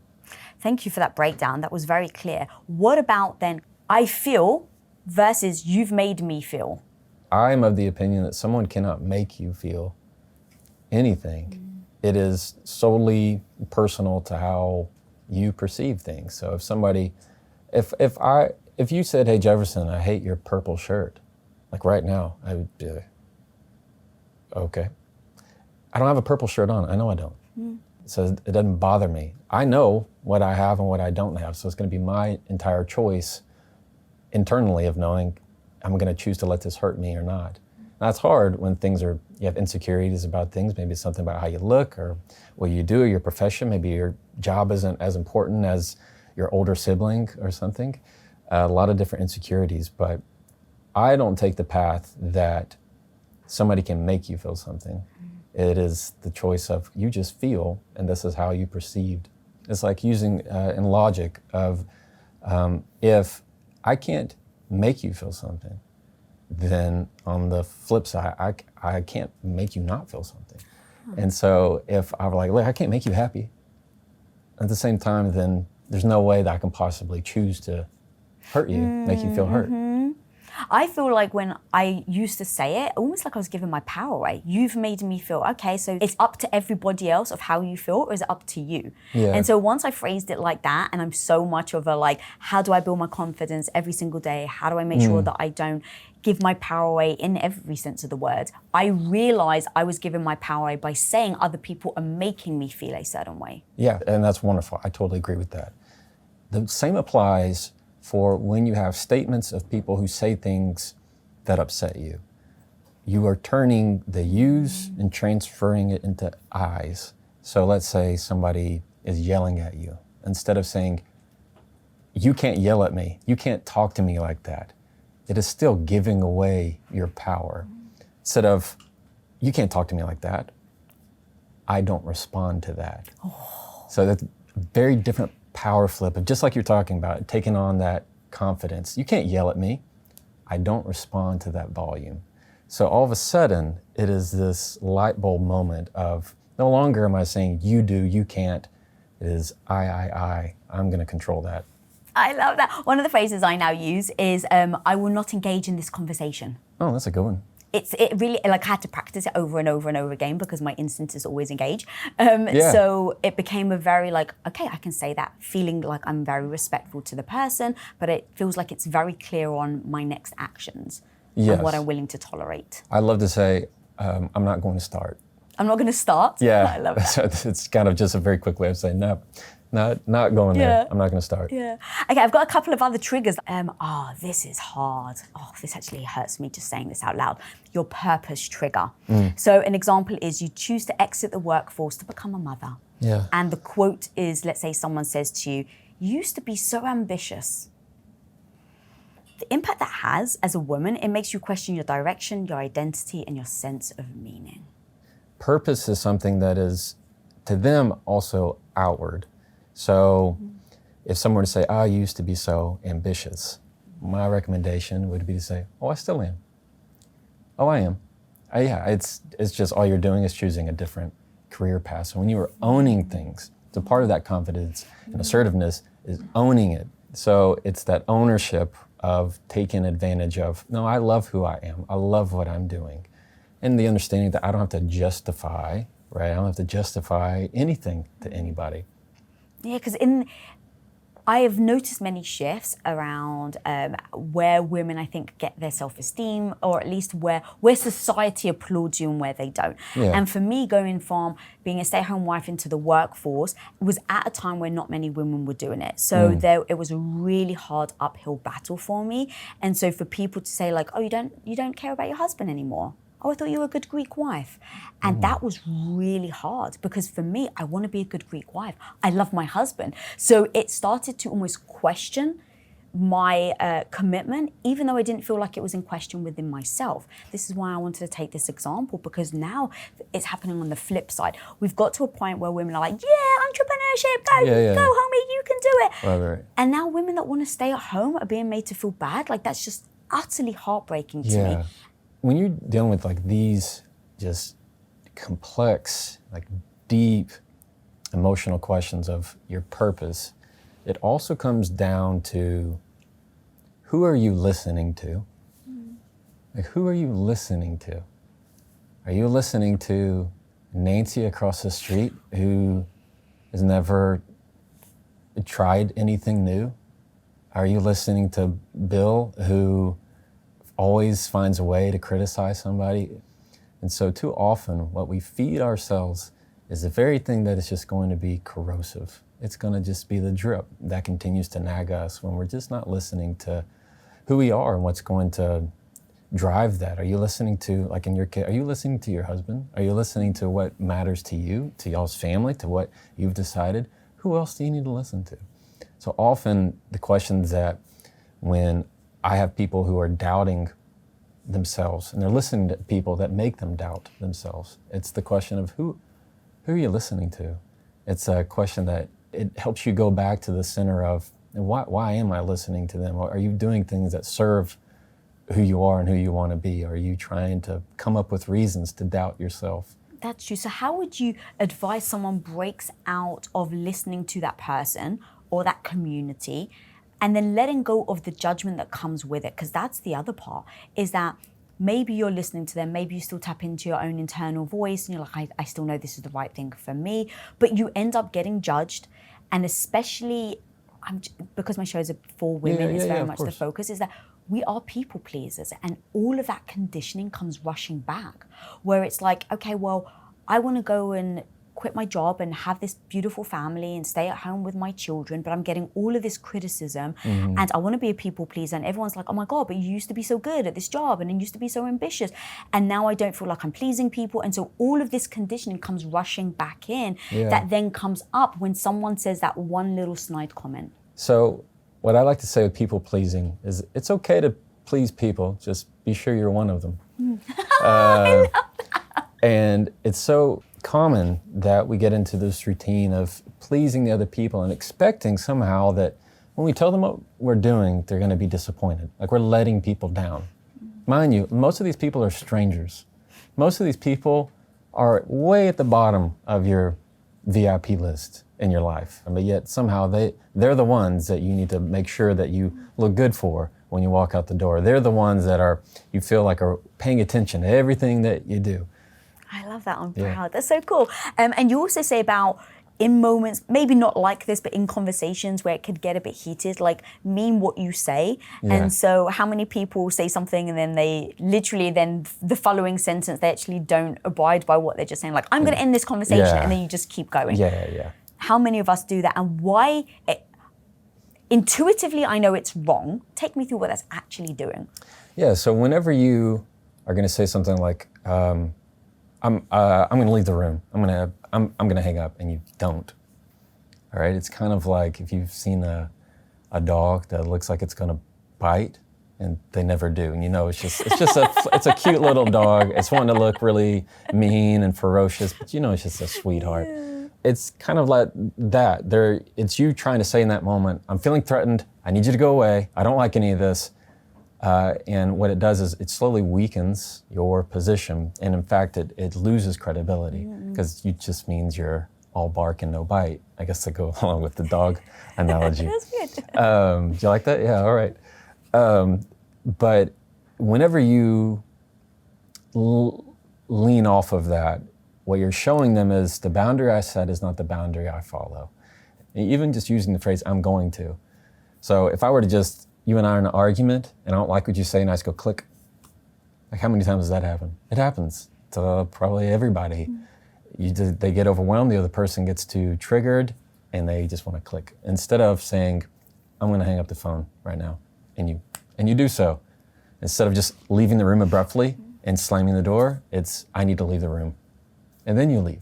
Thank you for that breakdown. That was very clear. What about then, I feel versus you've made me feel? I'm of the opinion that someone cannot make you feel anything. It is solely personal to how you perceive things. So if somebody, if you said, hey Jefferson, I hate your purple shirt, like right now, I would be like, okay. I don't have a purple shirt on, I know I don't. So it doesn't bother me. I know what I have and what I don't have, so it's gonna be my entire choice internally of knowing I'm gonna choose to let this hurt me or not. That's hard when you have insecurities about things. Maybe it's something about how you look or what you do or your profession. Maybe your job isn't as important as your older sibling or something. A lot of different insecurities, but I don't take the path that somebody can make you feel something. It is the choice of you just feel, and this is how you perceived. It's like using in logic of if I can't make you feel something, then on the flip side, I can't make you not feel something. And so if I were like, look, I can't make you happy, at the same time, then there's no way that I can possibly choose to hurt you, make you feel hurt. I feel like when I used to say it, almost like I was giving my power away. You've made me feel, okay, so it's up to everybody else of how you feel, or is it up to you? Yeah. And so once I phrased it like that, and I'm so much of a like, how do I build my confidence every single day? How do I make sure that I don't give my power away in every sense of the word? I realized I was giving my power away by saying other people are making me feel a certain way. Yeah, and that's wonderful. I totally agree with that. The same applies for when you have statements of people who say things that upset you. You are turning the yous and transferring it into I's. So let's say somebody is yelling at you. Instead of saying, you can't yell at me, you can't talk to me like that, it is still giving away your power. Instead of, you can't talk to me like that, I don't respond to that. So that's a very different power flip of just like you're talking about, taking on that confidence. You can't yell at me. I don't respond to that volume. So all of a sudden, it is this light bulb moment of no longer am I saying you do, you can't. It is I. I'm going to control that. I love that. One of the phrases I now use is, I will not engage in this conversation. Oh, that's a good one. It really, like I had to practice it over and over and over again because my instinct is always engage. Yeah. So it became a very like, okay, I can say that, feeling like I'm very respectful to the person, but it feels like it's very clear on my next actions and what I'm willing to tolerate. I love to say, I'm not going to start. I'm not going to start? Yeah. I love that. It's kind of just a very quick way of saying, no, not going there. I'm not going to start. Yeah. Okay, I've got a couple of other triggers. This is hard. Oh, this actually hurts me just saying this out loud. Your purpose trigger. So an example is you choose to exit the workforce to become a mother. Yeah. And the quote is, let's say someone says to you, you used to be so ambitious. The impact that has as a woman, it makes you question your direction, your identity, and your sense of meaning. Purpose is something that is, to them, also outward. So if someone were to say, I used to be so ambitious, my recommendation would be to say, oh, I still am. Oh, I am. Yeah, it's just all you're doing is choosing a different career path. So when you are owning things, so part of that confidence and assertiveness is owning it. So it's that ownership of taking advantage of, no, I love who I am. I love what I'm doing. And the understanding that I don't have to justify, right? I don't have to justify anything to anybody. Yeah, because I have noticed many shifts around where women, I think, get their self-esteem, or at least where society applauds you and where they don't. Yeah. And for me, going from being a stay-at-home wife into the workforce was at a time where not many women were doing it. So it was a really hard uphill battle for me. And so for people to say like, oh, you don't care about your husband anymore. Oh, I thought you were a good Greek wife. And that was really hard because for me, I want to be a good Greek wife. I love my husband. So it started to almost question my commitment, even though I didn't feel like it was in question within myself. This is why I wanted to take this example, because now it's happening on the flip side. We've got to a point where women are like, yeah, entrepreneurship, go homie, you can do it. Right. And now women that want to stay at home are being made to feel bad. Like that's just utterly heartbreaking to me. When you're dealing with like these just complex, like deep emotional questions of your purpose, it also comes down to who are you listening to? Like who are you listening to? Are you listening to Nancy across the street who has never tried anything new? Are you listening to Bill who always finds a way to criticize somebody? And so too often what we feed ourselves is the very thing that is just going to be corrosive. It's going to just be the drip that continues to nag us when we're just not listening to who we are and what's going to drive that. Are you listening to, like in your case, are you listening to your husband? Are you listening to what matters to you, to y'all's family, to what you've decided? Who else do you need to listen to? So often the questions that when I have people who are doubting themselves, and they're listening to people that make them doubt themselves. It's the question of who are you listening to? It's a question that it helps you go back to the center of why am I listening to them? Are you doing things that serve who you are and who you want to be? Are you trying to come up with reasons to doubt yourself? That's true. So how would you advise someone breaks out of listening to that person or that community and then letting go of the judgment that comes with it? Because that's the other part, is that maybe you're listening to them, maybe you still tap into your own internal voice and you're like, I still know this is the right thing for me, but you end up getting judged. And especially, because my shows are for women, it's very much the focus, is that we are people pleasers, and all of that conditioning comes rushing back, where it's like, okay, well, I want to go and quit my job and have this beautiful family and stay at home with my children, but I'm getting all of this criticism and I want to be a people pleaser, and everyone's like, oh my God, but you used to be so good at this job and you used to be so ambitious, and now I don't feel like I'm pleasing people. And so all of this conditioning comes rushing back in that then comes up when someone says that one little snide comment. So what I like to say with people pleasing is it's okay to please people, just be sure you're one of them. And it's so common that we get into this routine of pleasing the other people and expecting somehow that when we tell them what we're doing, they're going to be disappointed. Like we're letting people down. Mind you, most of these people are strangers. Most of these people are way at the bottom of your VIP list in your life. But yet somehow they're the ones that you need to make sure that you look good for when you walk out the door. They're the ones that you feel like are paying attention to everything that you do. I love that. I'm proud. That's so cool. And you also say about in moments, maybe not like this, but in conversations where it could get a bit heated, like mean what you say. And so how many people say something and then they literally then the following sentence, they actually don't abide by what they're just saying. Like, I'm going to end this conversation and then you just keep going. How many of us do that, and why? Intuitively, I know it's wrong. Take me through what that's actually doing. Yeah, so whenever you are going to say something like, I'm going to leave the room. I'm going to hang up, and you don't. All right. It's kind of like if you've seen a dog that looks like it's going to bite, and they never do. And you know, it's a cute little dog. It's wanting to look really mean and ferocious, but you know, it's just a sweetheart. It's kind of like that. It's you trying to say in that moment, I'm feeling threatened. I need you to go away. I don't like any of this. And what it does is it slowly weakens your position. And in fact, it loses credibility because it just means you're all bark and no bite. I guess to go along with the dog analogy. That's good. Do you like that? Yeah, all right. But whenever you lean off of that, what you're showing them is the boundary I set is not the boundary I follow. And even just using the phrase, I'm going to. So if I were to you and I are in an argument, and I don't like what you say, and I just go click. Like, how many times does that happen? It happens to probably everybody. They get overwhelmed, the other person gets too triggered, and they just want to click. Instead of saying, I'm going to hang up the phone right now, and you do so. Instead of just leaving the room abruptly and slamming the door, it's, I need to leave the room. And then you leave.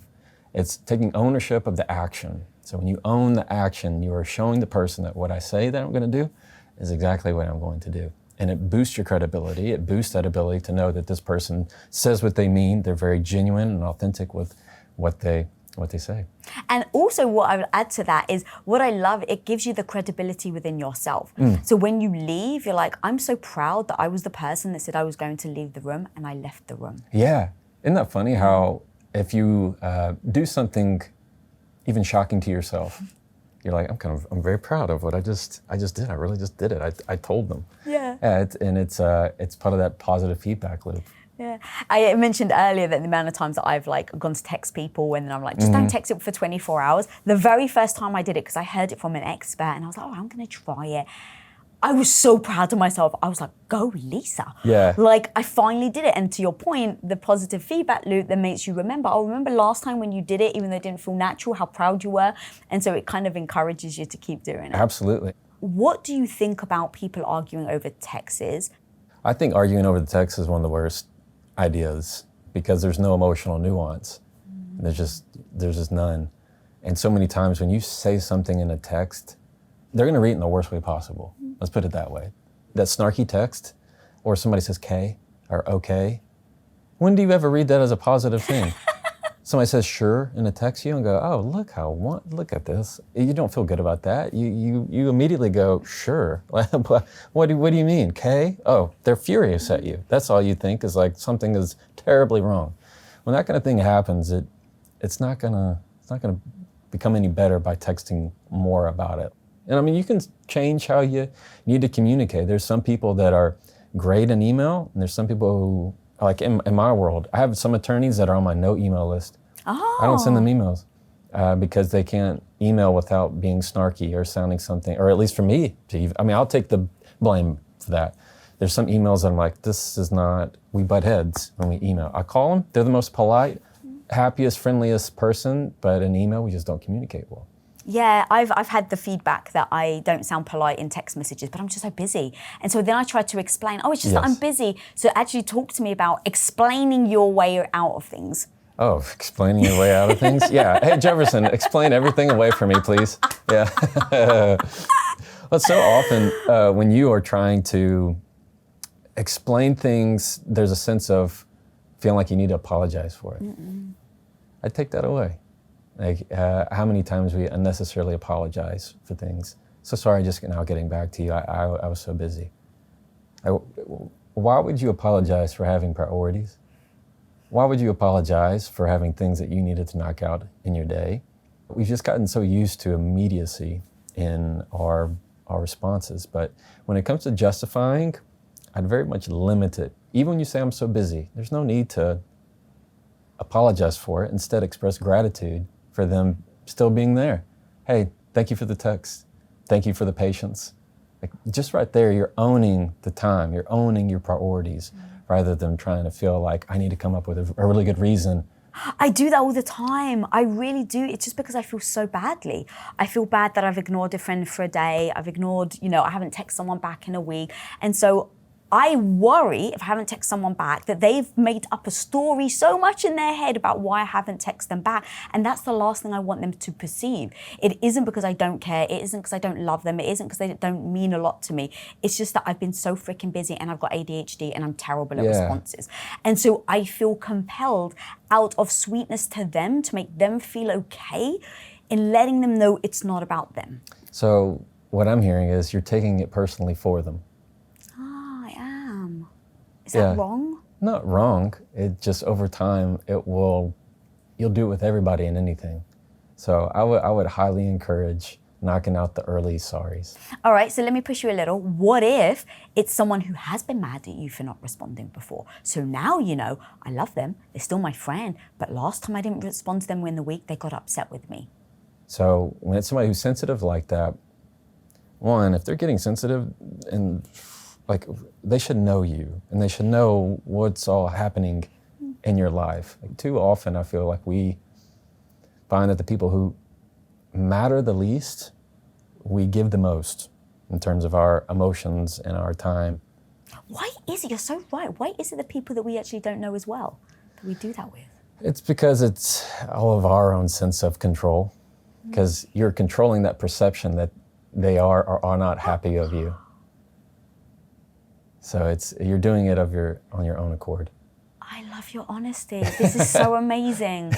It's taking ownership of the action. So when you own the action, you are showing the person that what I say that I'm going to do is exactly what I'm going to do. And it boosts your credibility. It boosts that ability to know that this person says what they mean. They're very genuine and authentic with what they say. And also what I would add to that is what I love, it gives you the credibility within yourself. So when you leave, you're like, I'm so proud that I was the person that said I was going to leave the room and I left the room. Yeah. Isn't that funny how if you do something even shocking to yourself, you're like, I'm very proud of what I just did. I really just did it. I told them. Yeah. It's part of that positive feedback loop. Yeah. I mentioned earlier that the amount of times that I've gone to text people and then I'm like, just don't text it for 24 hours. The very first time I did it, because I heard it from an expert and I was like, oh, I'm going to try it. I was so proud of myself. I was like, go Lisa. Yeah. I finally did it. And to your point, the positive feedback loop that makes you remember, oh, remember last time when you did it, even though it didn't feel natural, how proud you were. And so it kind of encourages you to keep doing it. Absolutely. What do you think about people arguing over texts? I think arguing over the text is one of the worst ideas because there's no emotional nuance. There's just none. And so many times when you say something in a text, they're going to read it in the worst way possible. Let's put it that way. That snarky text, or somebody says K, or okay. When do you ever read that as a positive thing? Somebody says sure in a text, you don't go, oh, look at this. You don't feel good about that. You immediately go, sure. What do you mean? K? Oh, they're furious at you. That's all you think is like something is terribly wrong. When that kind of thing happens, it's not gonna become any better by texting more about it. And I mean, you can change how you need to communicate. There's some people that are great in email, and there's some people who, like in my world, I have some attorneys that are on my no email list. Oh. I don't send them emails because they can't email without being snarky or sounding something, or at least for me. I'll take the blame for that. There's some emails that I'm like, this is not, we butt heads when we email. I call them, they're the most polite, happiest, friendliest person, but in email, we just don't communicate well. Yeah, I've had the feedback that I don't sound polite in text messages, but I'm just so busy. And so then I tried to explain, it's just that I'm busy. So actually talk to me about explaining your way out of things. Oh, explaining your way out of things? Yeah. Hey, Jefferson, explain everything away from me, please. Yeah. But so often when you are trying to explain things, there's a sense of feeling like you need to apologize for it. I take that away. Like how many times we unnecessarily apologize for things. So sorry, just now getting back to you. I was so busy. Why would you apologize for having priorities? Why would you apologize for having things that you needed to knock out in your day? We've just gotten so used to immediacy in our responses. But when it comes to justifying, I'd very much limit it. Even when you say I'm so busy, there's no need to apologize for it. Instead, express gratitude for them still being there. Hey, thank you for the text. Thank you for the patience. Like, just right there, you're owning the time. You're owning your priorities rather than trying to feel like I need to come up with a really good reason. I do that all the time. I really do. It's just because I feel so badly. I feel bad that I've ignored a friend for a day. I've ignored, I haven't texted someone back in a week. And so I worry, if I haven't texted someone back, that they've made up a story so much in their head about why I haven't texted them back. And that's the last thing I want them to perceive. It isn't because I don't care. It isn't because I don't love them. It isn't because they don't mean a lot to me. It's just that I've been so freaking busy and I've got ADHD and I'm terrible at responses. And so I feel compelled out of sweetness to them to make them feel okay in letting them know it's not about them. So what I'm hearing is you're taking it personally for them. Is that wrong? Not wrong. It just over time, you'll do it with everybody and anything. So I would highly encourage knocking out the early sorries. All right, so let me push you a little. What if it's someone who has been mad at you for not responding before? So now I love them, they're still my friend, but last time I didn't respond to them in the week, they got upset with me. So when it's somebody who's sensitive like that, one, if they're getting sensitive and like they should know you and they should know what's all happening in your life. Like, too often I feel like we find that the people who matter the least, we give the most in terms of our emotions and our time. Why is it, you're so right, why is it the people that we actually don't know as well that we do that with? It's because it's all of our own sense of control, because you're controlling that perception that they are or are not happy of you. So you're doing it on your own accord. I love your honesty. This is so amazing.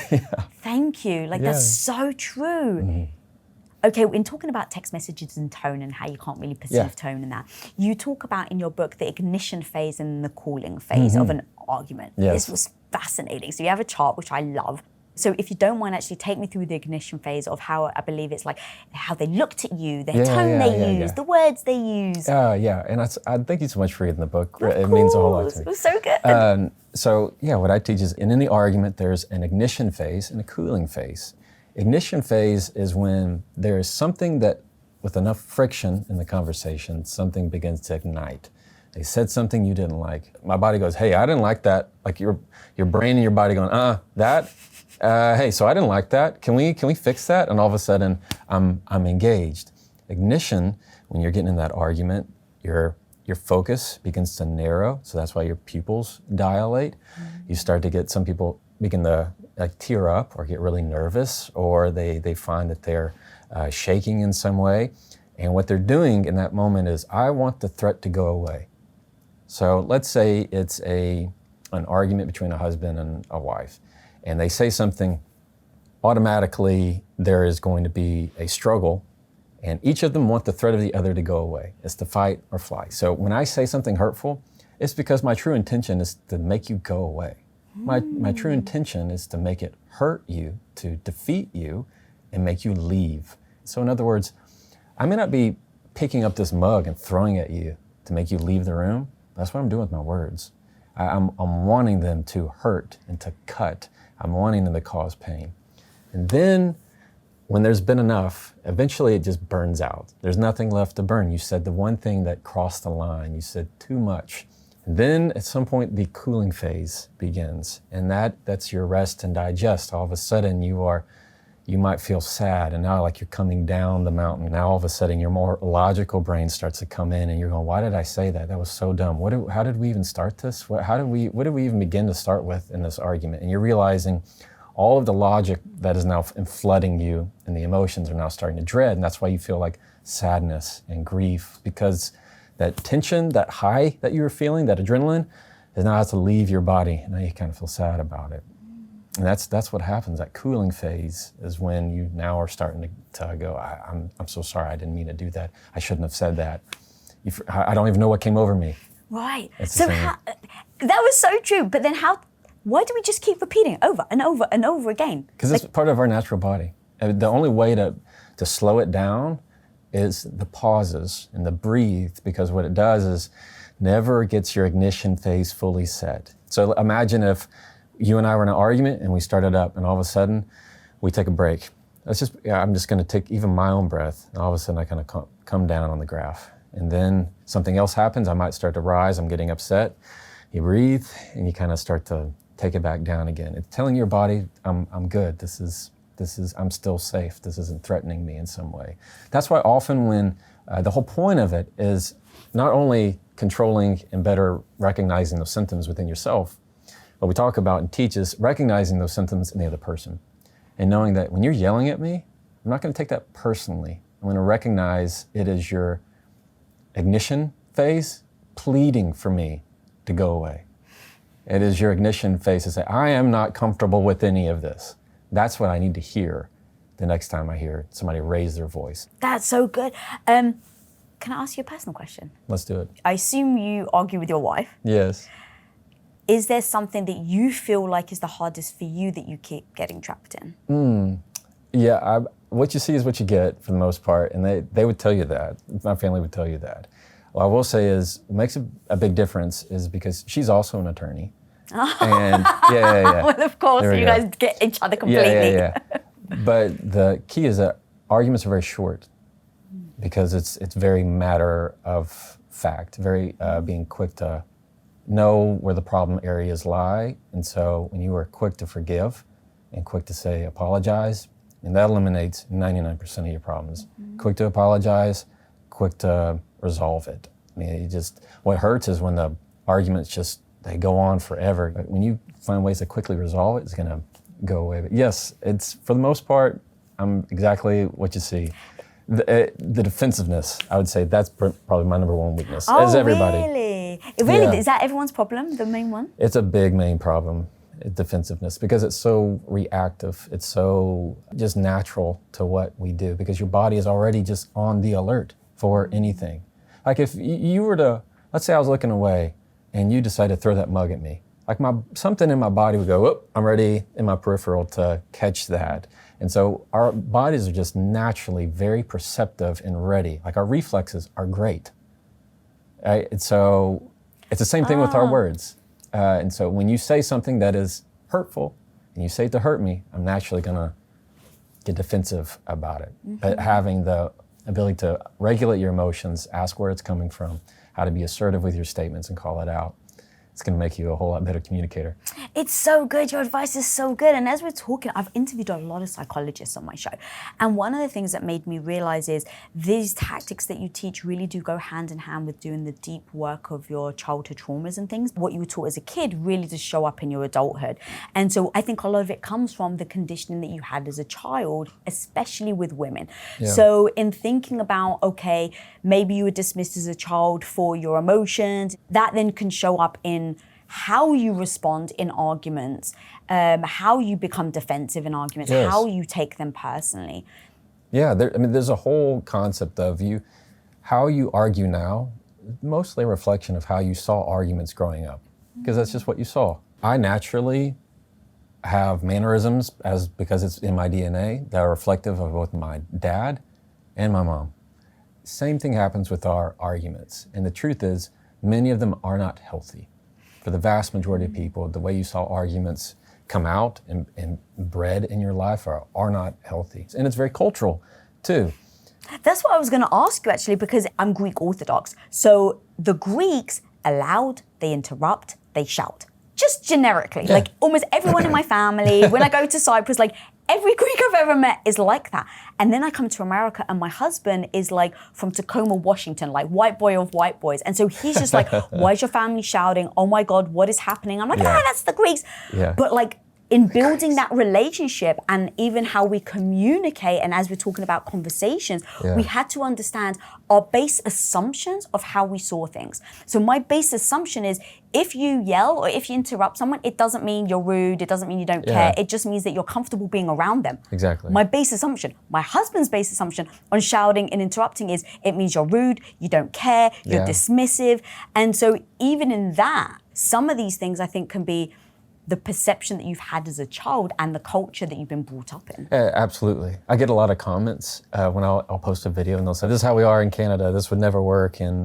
Thank you. That's so true. Okay, in talking about text messages and tone and how you can't really perceive tone and that, you talk about in your book the ignition phase and the cooling phase of an argument. Yes. This was fascinating. So you have a chart, which I love. So if you don't mind, actually take me through the ignition phase of how I believe it's like how they looked at you, their tone they use, the words they use. And I thank you so much for reading the book. It means a whole lot to me. It was so good. What I teach is in any argument, there's an ignition phase and a cooling phase. Ignition phase is when there is something that, with enough friction in the conversation, something begins to ignite. They said something you didn't like. My body goes, hey, I didn't like that. Like your brain and your body going, that. Hey, so I didn't like that. Can we fix that? And all of a sudden, I'm engaged. Ignition, when you're getting in that argument, your focus begins to narrow. So that's why your pupils dilate. You start to get, some people begin to tear up or get really nervous, or they find that they're shaking in some way. And what they're doing in that moment is, I want the threat to go away. So let's say it's an argument between a husband and a wife, and they say something, automatically there is going to be a struggle, and each of them want the threat of the other to go away. It's to fight or fly. So when I say something hurtful, it's because my true intention is to make you go away. My true intention is to make it hurt you, to defeat you, and make you leave. So in other words, I may not be picking up this mug and throwing at you to make you leave the room. That's what I'm doing with my words. I'm wanting them to hurt and to cut. I'm wanting them to cause pain. And then when there's been enough, eventually it just burns out. There's nothing left to burn. You said the one thing that crossed the line. You said too much. And then at some point the cooling phase begins, and that's your rest and digest. All of a sudden you might feel sad, and now like you're coming down the mountain. Now all of a sudden your more logical brain starts to come in, and you're going, why did I say that? That was so dumb. How did we even start this? What did we even begin to start with in this argument? And you're realizing all of the logic that is now flooding you, and the emotions are now starting to dread, and that's why you feel like sadness and grief, because that tension, that high that you were feeling, that adrenaline, is now has to leave your body, and now you kind of feel sad about it. And that's what happens. That cooling phase is when you now are starting to go, I'm so sorry, I didn't mean to do that. I shouldn't have said that. I don't even know what came over me. Right. So that was so true. But then why do we just keep repeating it over and over and over again? Because it's part of our natural body. And the only way to slow it down is the pauses and the breathe, because what it does is never gets your ignition phase fully set. So imagine if you and I were in an argument and we started up, and all of a sudden we take a break. I'm just going to take even my own breath, and all of a sudden I kind of come down on the graph. And then something else happens. I might start to rise. I'm getting upset. You breathe, and you kind of start to take it back down again. It's telling your body, I'm good. I'm still safe. This isn't threatening me in some way. That's why often when the whole point of it is not only controlling and better recognizing those symptoms within yourself, what we talk about and teach is recognizing those symptoms in the other person, and knowing that when you're yelling at me, I'm not going to take that personally. I'm going to recognize it as your ignition phase pleading for me to go away. It is your ignition phase to say, I am not comfortable with any of this. That's what I need to hear the next time I hear somebody raise their voice. That's so good. Can I ask you a personal question? Let's do it. I assume you argue with your wife. Yes. Is there something that you feel like is the hardest for you that you keep getting trapped in? Yeah, what you see is what you get for the most part, and they would tell you that. My family would tell you that. What I will say is, what makes a big difference is because she's also an attorney. And yeah. Well, of course, you guys get each other completely. Yeah. But the key is that arguments are very short, because it's very matter of fact, very being quick to know where the problem areas lie. And so when you are quick to forgive and quick to say apologize, and that eliminates 99% of your problems. Quick to apologize, quick to resolve it. I mean, what hurts is when the arguments they go on forever. But when you find ways to quickly resolve it, it's gonna go away. But yes, it's, for the most part, I'm exactly what you see. The defensiveness, I would say that's probably my number one weakness, as everybody. Really? Really? Is that everyone's problem, the main one? It's a big main problem, defensiveness, because it's so reactive. It's so just natural to what we do, because your body is already just on the alert for anything. Like if you were to, let's say I was looking away and you decided to throw that mug at me, like something in my body would go, oh, I'm ready in my peripheral to catch that. And so our bodies are just naturally very perceptive and ready. Like our reflexes are great. Right? And so it's the same thing with our words. And so when you say something that is hurtful and you say it to hurt me, I'm naturally gonna get defensive about it. But having the ability to regulate your emotions, ask where it's coming from, how to be assertive with your statements and call it out, it's going to make you a whole lot better communicator. It's so good. Your advice is so good. And as we're talking, I've interviewed a lot of psychologists on my show. And one of the things that made me realize is these tactics that you teach really do go hand in hand with doing the deep work of your childhood traumas and things. What you were taught as a kid really does show up in your adulthood. And so I think a lot of it comes from the conditioning that you had as a child, especially with women. Yeah. So in thinking about, okay, maybe you were dismissed as a child for your emotions, that then can show up in how you respond in arguments, how you become defensive in arguments, Yes. how you take them personally. Yeah, there's a whole concept of how you argue now, mostly a reflection of how you saw arguments growing up, because that's just what you saw. I naturally have mannerisms because it's in my DNA that are reflective of both my dad and my mom. Same thing happens with our arguments. And the truth is, many of them are not healthy. For the vast majority of people, the way you saw arguments come out and bred in your life are not healthy. And it's very cultural too. That's what I was going to ask you actually, because I'm Greek Orthodox. So the Greeks allowed, they interrupt, they shout. Just generically, like almost everyone in my family, when I go to Cyprus, like every Greek I've ever met is like that. And then I come to America and my husband is like from Tacoma, Washington, like white boy of white boys. And so he's just like, why is your family shouting? Oh my God, what is happening? I'm like, that's the Greeks. Yeah. But like in building that relationship and even how we communicate, and as we're talking about conversations, we had to understand our base assumptions of how we saw things. So my base assumption is if you yell or if you interrupt someone, it doesn't mean you're rude, it doesn't mean you don't care, it just means that you're comfortable being around them. Exactly. My base assumption, my husband's base assumption on shouting and interrupting is it means you're rude, you don't care, you're dismissive. And so even in that, some of these things I think can be the perception that you've had as a child and the culture that you've been brought up in. Absolutely. I get a lot of comments when I'll post a video and they'll say, this is how we are in Canada, this would never work in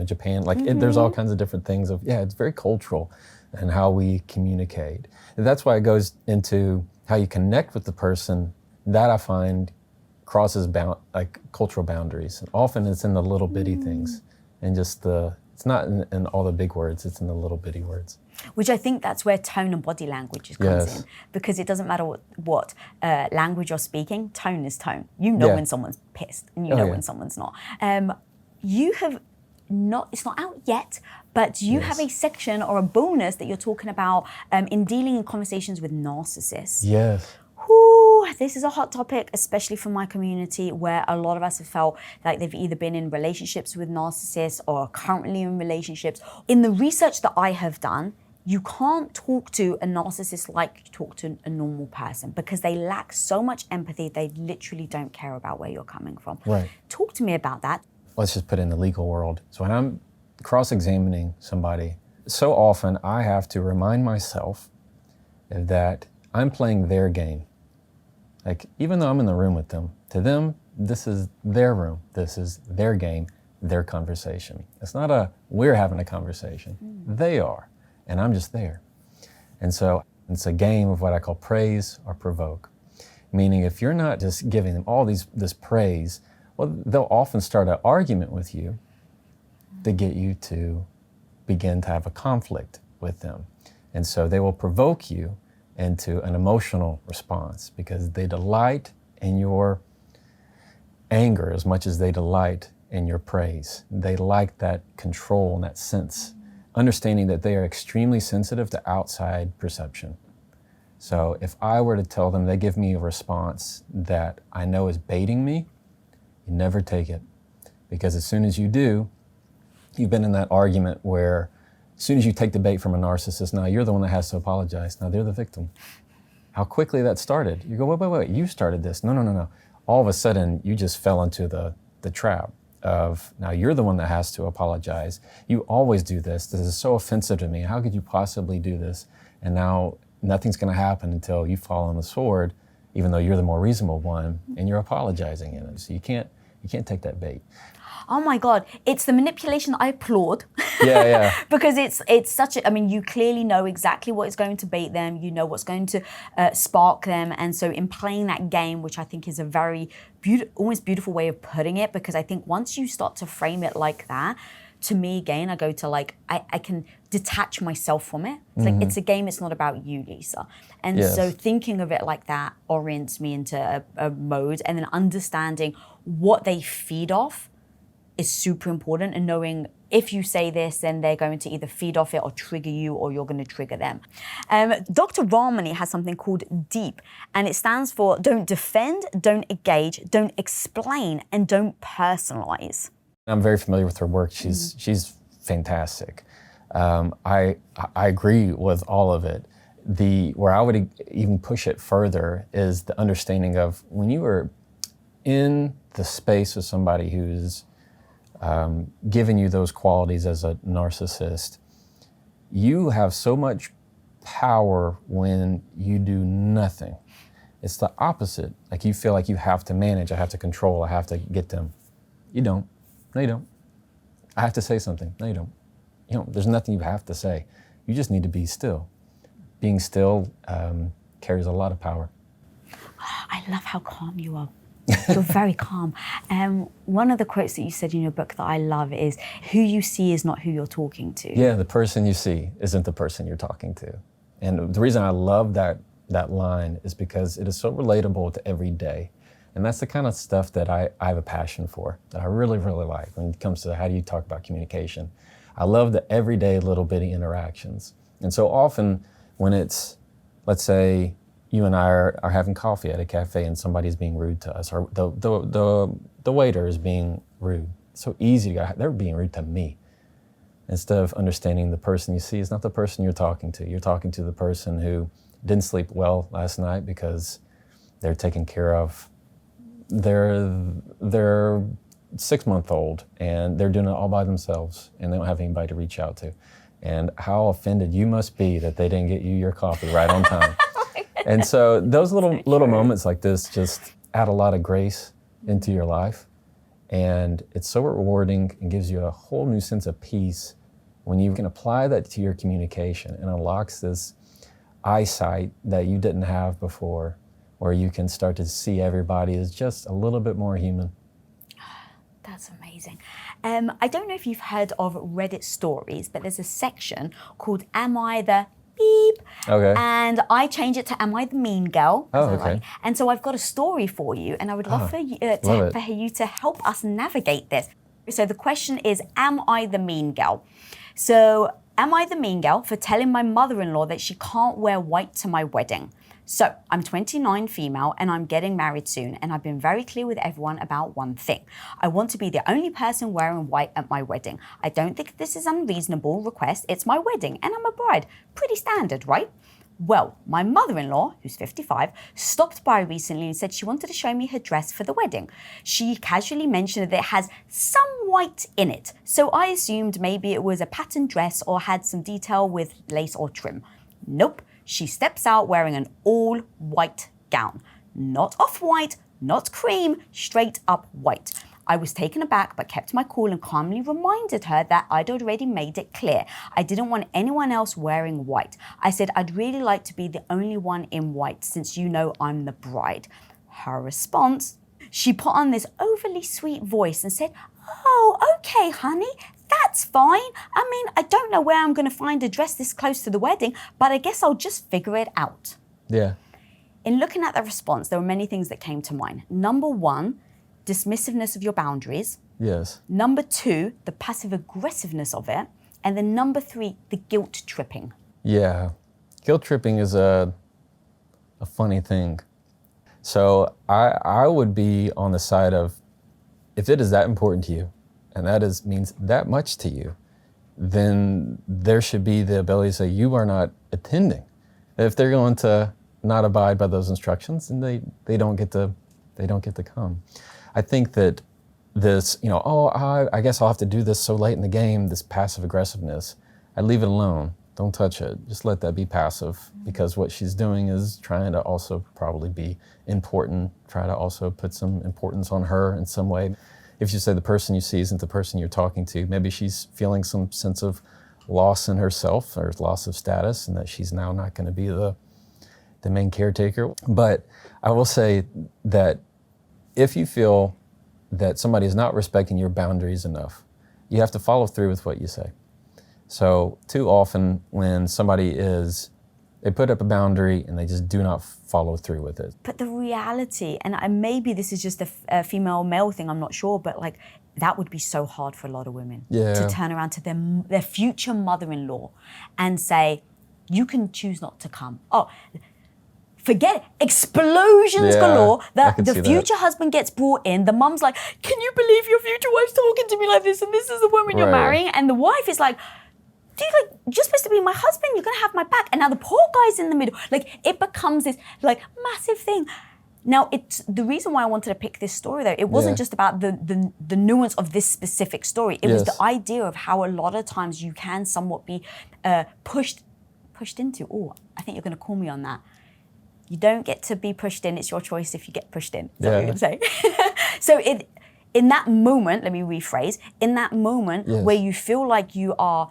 Japan. Like there's all kinds of different things of, it's very cultural and how we communicate. And that's why it goes into how you connect with the person. That I find crosses cultural boundaries. And often it's in the little bitty things and just it's not in all the big words, it's in the little bitty words. Which I think that's where tone and body language comes in, because it doesn't matter what language you're speaking, tone is tone. You know when someone's pissed and you know when someone's not. You have not, it's not out yet, but you have a section or a bonus that you're talking about in dealing in conversations with narcissists. Yes. Whew, this is a hot topic, especially for my community, where a lot of us have felt like they've either been in relationships with narcissists or are currently in relationships. In the research that I have done, you can't talk to a narcissist like you talk to a normal person because they lack so much empathy, they literally don't care about where you're coming from. Right. Talk to me about that. Let's just put it in the legal world. So when I'm cross-examining somebody, so often I have to remind myself that I'm playing their game. Like, even though I'm in the room with them, to them, this is their room, this is their game, their conversation. It's not we're having a conversation. They are, and I'm just there. And so it's a game of what I call praise or provoke. Meaning if you're not just giving them all this praise, well, they'll often start an argument with you to get you to begin to have a conflict with them. And so they will provoke you into an emotional response because they delight in your anger as much as they delight in your praise. They like that control and that sense, understanding that they are extremely sensitive to outside perception. So if I were to tell them, they give me a response that I know is baiting me, you never take it. Because as soon as you do, you've been in that argument where as soon as you take the bait from a narcissist, now you're the one that has to apologize. Now they're the victim. How quickly that started. You go, wait, you started this. No. All of a sudden, you just fell into the trap of, now you're the one that has to apologize. You always do this. This is so offensive to me. How could you possibly do this? And now nothing's gonna happen until you fall on the sword, even though you're the more reasonable one, and you're apologizing in it. So you can't take that bait. Oh my God, it's the manipulation that I applaud. Yeah. Because it's such a, I mean, you clearly know exactly what is going to bait them, you know what's going to spark them. And so in playing that game, which I think is a very almost beautiful way of putting it, because I think once you start to frame it like that, to me, again, I go to like, I can detach myself from it. It's like, it's a game, it's not about you, Lisa. And so thinking of it like that orients me into a mode, and then understanding what they feed off is super important, and knowing if you say this, then they're going to either feed off it or trigger you, or you're going to trigger them. Dr. Ramani has something called DEEP, and it stands for don't defend, don't engage, don't explain, and don't personalize. I'm very familiar with her work. She's fantastic. I agree with all of it. Where I would even push it further is the understanding of when you are in the space of somebody who's given you those qualities as a narcissist, you have so much power when you do nothing. It's the opposite. Like you feel like you have to manage, I have to control, I have to get them. You don't. No, you don't. I have to say something. No, you don't. You know, there's nothing you have to say. You just need to be still. Being still carries a lot of power. I love how calm you are. You're very calm. One of the quotes that you said in your book that I love is, who you see is not who you're talking to. Yeah, the person you see isn't the person you're talking to. And the reason I love that line is because it is so relatable to every day. And that's the kind of stuff that I have a passion for, that I really, really like when it comes to how do you talk about communication. I love the everyday little bitty interactions. And so often when it's, let's say, you and I are having coffee at a cafe and somebody's being rude to us, or the waiter is being rude. It's so easy to go, they're being rude to me. Instead of understanding the person you see is not the person you're talking to. You're talking to the person who didn't sleep well last night because they're taking care of their 6-month-old and they're doing it all by themselves and they don't have anybody to reach out to. And how offended you must be that they didn't get you your coffee right on time. And so those little moments like this just add a lot of grace into your life. And it's so rewarding and gives you a whole new sense of peace when you can apply that to your communication, and unlocks this eyesight that you didn't have before, where you can start to see everybody as just a little bit more human. That's amazing. I don't know if you've heard of Reddit stories, but there's a section called Am I the Beep? Okay. And I change it to Am I the Mean Girl? Oh, okay. And so I've got a story for you, and I would love for you to help us navigate this. So the question is, am I the mean girl? So am I the mean girl for telling my mother-in-law that she can't wear white to my wedding? So I'm 29, female, and I'm getting married soon, and I've been very clear with everyone about one thing. I want to be the only person wearing white at my wedding. I don't think this is an unreasonable request. It's my wedding, and I'm a bride. Pretty standard, right? Well, my mother-in-law, who's 55, stopped by recently and said she wanted to show me her dress for the wedding. She casually mentioned that it has some white in it, so I assumed maybe it was a patterned dress or had some detail with lace or trim. Nope. She steps out wearing an all-white gown. Not off-white, not cream, straight up white. I was taken aback but kept my cool and calmly reminded her that I'd already made it clear I didn't want anyone else wearing white. I said I'd really like to be the only one in white since you know I'm the bride. Her response, she put on this overly sweet voice and said, "Oh, okay, honey. That's fine. I mean, I don't know where I'm going to find a dress this close to the wedding, but I guess I'll just figure it out." Yeah. In looking at the response, there were many things that came to mind. Number one, dismissiveness of your boundaries. Yes. Number two, the passive aggressiveness of it. And then number three, the guilt tripping. Yeah. Guilt tripping is a funny thing. So I would be on the side of, if it is that important to you, and that means that much to you, then there should be the ability to say you are not attending. If they're going to not abide by those instructions, then they don't get to come. I think that this, I guess I'll have to do this so late in the game, this passive aggressiveness, I leave it alone. Don't touch it. Just let that be passive, because what she's doing is trying to also probably be important, try to also put some importance on her in some way. If you say the person you see isn't the person you're talking to, maybe she's feeling some sense of loss in herself or loss of status, and that she's now not going to be the main caretaker. But I will say that if you feel that somebody is not respecting your boundaries enough, you have to follow through with what you say. So too often when they put up a boundary and they just do not follow through with it. But the reality, and maybe this is just a female-male thing, I'm not sure, but like that would be so hard for a lot of women to turn around to their future mother-in-law and say, you can choose not to come. Oh, forget it. Explosions galore. The future husband gets brought in. The mum's like, can you believe your future wife's talking to me like this? And this is the woman you're marrying. And the wife is like, dude, like, you're supposed to be my husband. You're going to have my back. And now the poor guy's in the middle. Like, it becomes this, like, massive thing. Now, it's the reason why I wanted to pick this story, though. It wasn't just about the nuance of this specific story. It was the idea of how a lot of times you can somewhat be pushed into. Oh, I think you're going to call me on that. You don't get to be pushed in. It's your choice if you get pushed in. Is that what you're going to say? So in that moment, let me rephrase, in that moment where you feel like you're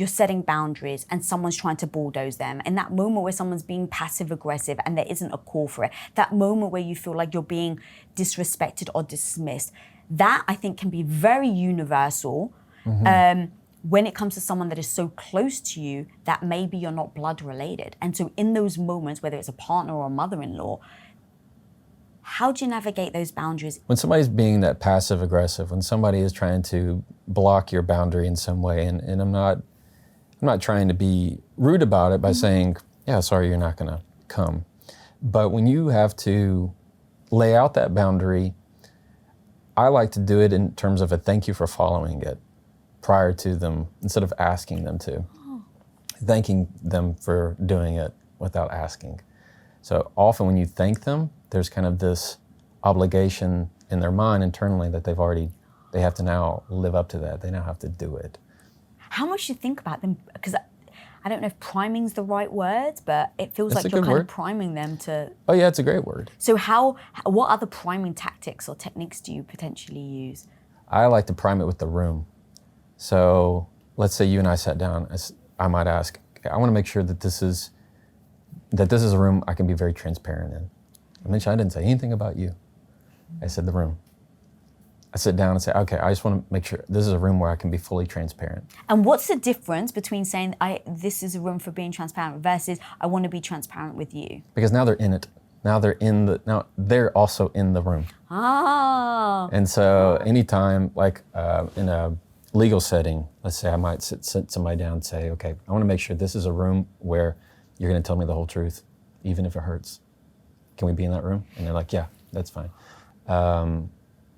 setting boundaries and someone's trying to bulldoze them, in that moment where someone's being passive aggressive and there isn't a call for it, that moment where you feel like you're being disrespected or dismissed, that I think can be very universal. When it comes to someone that is so close to you that maybe you're not blood related. And so in those moments, whether it's a partner or a mother-in-law, how do you navigate those boundaries? When somebody's being that passive aggressive, when somebody is trying to block your boundary in some way, and I'm not trying to be rude about it by saying, yeah, sorry, you're not gonna come. But when you have to lay out that boundary, I like to do it in terms of a thank you for following it prior to them, instead of asking them to. Thanking them for doing it without asking. So often when you thank them, there's kind of this obligation in their mind internally that they have to now live up to that. They now have to do it. How much do you think about them? Because I don't know if priming's the right word, but it feels like you're kind of priming them to... Oh yeah, it's a great word. So what other priming tactics or techniques do you potentially use? I like to prime it with the room. So let's say you and I sat down, I might ask, I want to make sure that this is a room I can be very transparent in. I mentioned I didn't say anything about you. I said the room. I sit down and say, okay, I just want to make sure this is a room where I can be fully transparent. And what's the difference between saying this is a room for being transparent versus I want to be transparent with you? Because now they're in it. Now they're also in the room. Ah. And so anytime, like in a legal setting, let's say I might sit somebody down and say, okay, I want to make sure this is a room where you're going to tell me the whole truth, even if it hurts. Can we be in that room? And they're like, yeah, that's fine.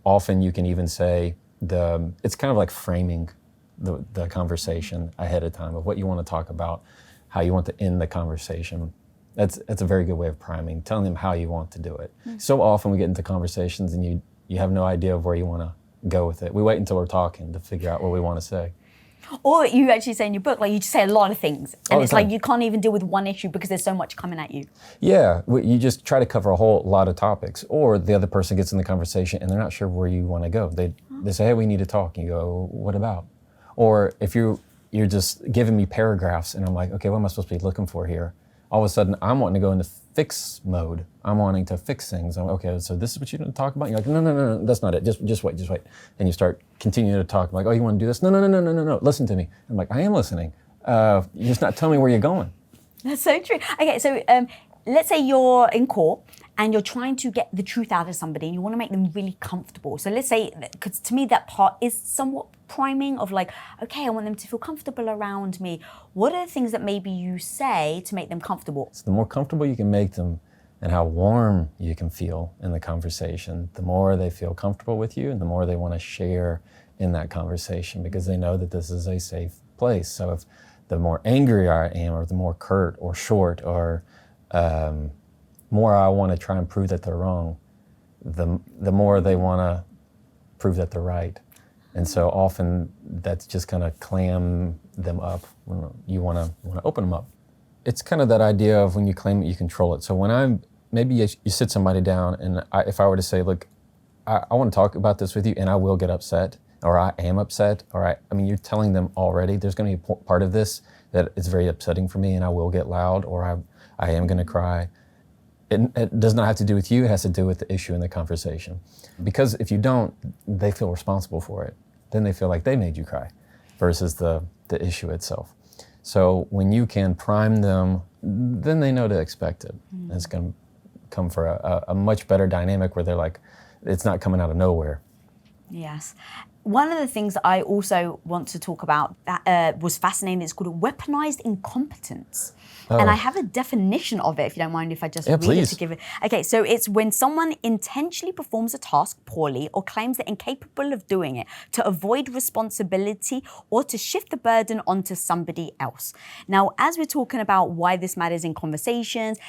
Often you can even say it's kind of like framing the conversation ahead of time of what you want to talk about, how you want to end the conversation. That's a very good way of priming, telling them how you want to do it. Mm-hmm. So often we get into conversations and you have no idea of where you want to go with it. We wait until we're talking to figure out what we want to say. Or you actually say in your book, like you just say a lot of things. And it's like you can't even deal with one issue because there's so much coming at you. Yeah, you just try to cover a whole lot of topics. Or the other person gets in the conversation and they're not sure where you want to go. They say, hey, we need to talk. And you go, what about? Or if you're just giving me paragraphs and I'm like, okay, what am I supposed to be looking for here? All of a sudden, I'm wanting to go into fix mode. I'm wanting to fix things. I'm okay, so this is what you're going to talk about? You're like, no, that's not it. Just wait. And you start continuing to talk. I'm like, oh, you want to do this? No. Listen to me. I'm like, I am listening. You're just not telling me where you're going. That's so true. Okay, so let's say you're in court and you're trying to get the truth out of somebody and you want to make them really comfortable. So let's say, because to me that part is somewhat priming of like, okay, I want them to feel comfortable around me. What are the things that maybe you say to make them comfortable? So the more comfortable you can make them and how warm you can feel in the conversation, the more they feel comfortable with you and the more they want to share in that conversation because they know that this is a safe place. So if the more angry I am or the more curt or short or more I want to try and prove that they're wrong, the more they want to prove that they're right. And so often that's just kind of clam them up when you want to open them up. It's kind of that idea of when you claim it, you control it. So when maybe you sit somebody down and if I were to say, look, I want to talk about this with you and I will get upset or I am upset, or I mean, you're telling them already there's going to be a part of this that is very upsetting for me and I will get loud or I am going to cry. It does not have to do with you, it has to do with the issue in the conversation. Because if you don't, they feel responsible for it. then they feel like they made you cry versus the issue itself. So when you can prime them, then they know to expect it. And it's going to come for a much better dynamic where they're like, it's not coming out of nowhere. Yes. One of the things that I also want to talk about that was fascinating is called weaponized incompetence. Oh. And I have a definition of it, if you don't mind if I just read please. it to give it. Okay, so it's when someone intentionally performs a task poorly or claims they're incapable of doing it to avoid responsibility or to shift the burden onto somebody else. Now, as we're talking about why this matters in conversations,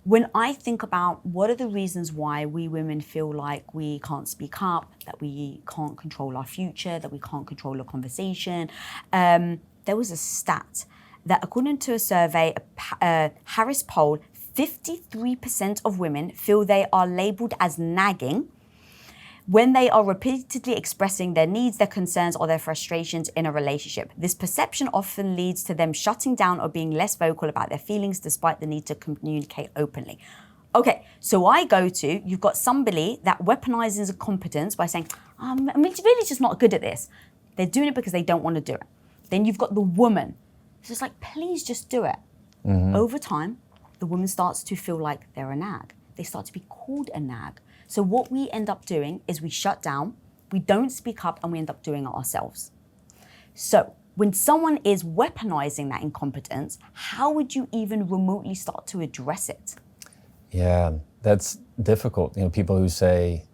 when I think about what are the reasons why we women feel like we can't speak up, that we can't control our future, that we can't control a conversation, there was a stat that according to a survey, a Harris poll, 53% of women feel they are labeled as nagging when they are repeatedly expressing their needs, their concerns, or their frustrations in a relationship. This perception often leads to them shutting down or being less vocal about their feelings despite the need to communicate openly. Okay, so you've got somebody that weaponizes incompetence by saying, I'm really just not good at this. They're doing it because they don't want to do it. Then you've got the woman. It's just like, please just do it. Over time, the woman starts to feel like they're a nag. They start to be called a nag. So what we end up doing is we shut down, we don't speak up, and we end up doing it ourselves. So when someone is weaponizing that incompetence, how would you even remotely start to address it? Yeah, that's difficult. You know, people who say,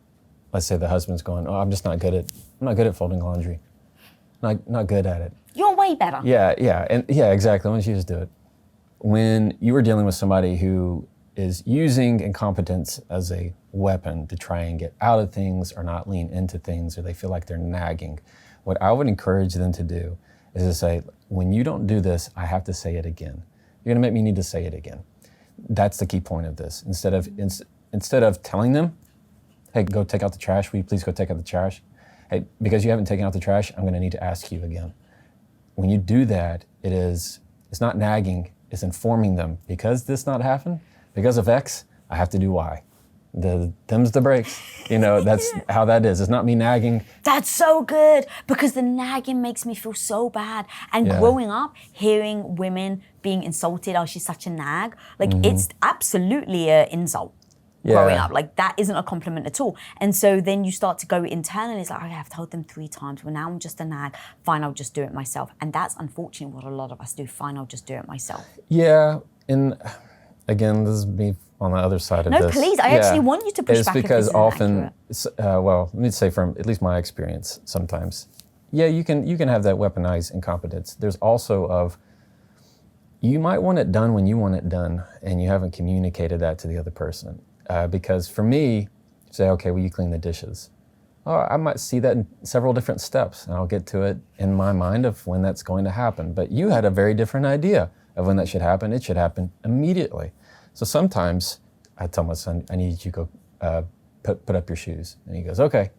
let's say the husband's going, I'm not good at folding laundry. Not good at it. You're way better. Yeah, exactly. Why don't you just do it? When you are dealing with somebody who is using incompetence as a weapon to try and get out of things or not lean into things, or they feel like they're nagging, what I would encourage them to do is to say, when you don't do this, I have to say it again. You're gonna make me need to say it again. That's the key point of this. Instead of telling them, hey, go take out the trash, will you please go take out the trash? Hey, because you haven't taken out the trash, I'm gonna need to ask you again. When you do that, it's not nagging, it's informing them, because this not happened, because of X, I have to do Y. Them's the breaks. You know, that's how that is. It's not me nagging. That's so good, because the nagging makes me feel so bad. And growing up, hearing women being insulted, oh, she's such a nag, like it's absolutely an insult. Growing up, like that isn't a compliment at all. And so then you start to go internally, it's like, okay, I've told them 3 times, well now I'm just a nag, fine, I'll just do it myself. And that's unfortunately what a lot of us do, fine, I'll just do it myself. Yeah, and again, this is me on the other side of this. No, please, I actually want you to push back. It's because often, well, let me say from at least my experience sometimes, you can have that weaponized incompetence. There's also you might want it done when you want it done, and you haven't communicated that to the other person. Because for me, say, okay, will you clean the dishes? Oh, I might see that in several different steps, and I'll get to it in my mind of when that's going to happen. But you had a very different idea of when that should happen. It should happen immediately. So sometimes I tell my son, I need you to go put up your shoes. And he goes, okay.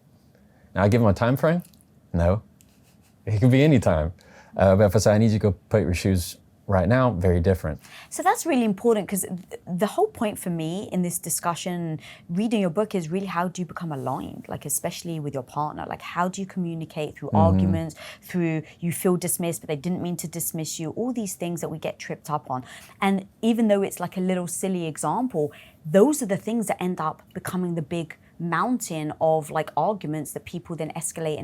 Now I give him a time frame? No. It can be any time. But if I say, I need you to go put your shoes right now, very different. So that's really important, because the whole point for me in this discussion, reading your book, is really how do you become aligned, like especially with your partner, like how do you communicate through arguments, through you feel dismissed but they didn't mean to dismiss you, all these things that we get tripped up on. And even though it's like a little silly example, those are the things that end up becoming the big mountain of like arguments that people then escalate,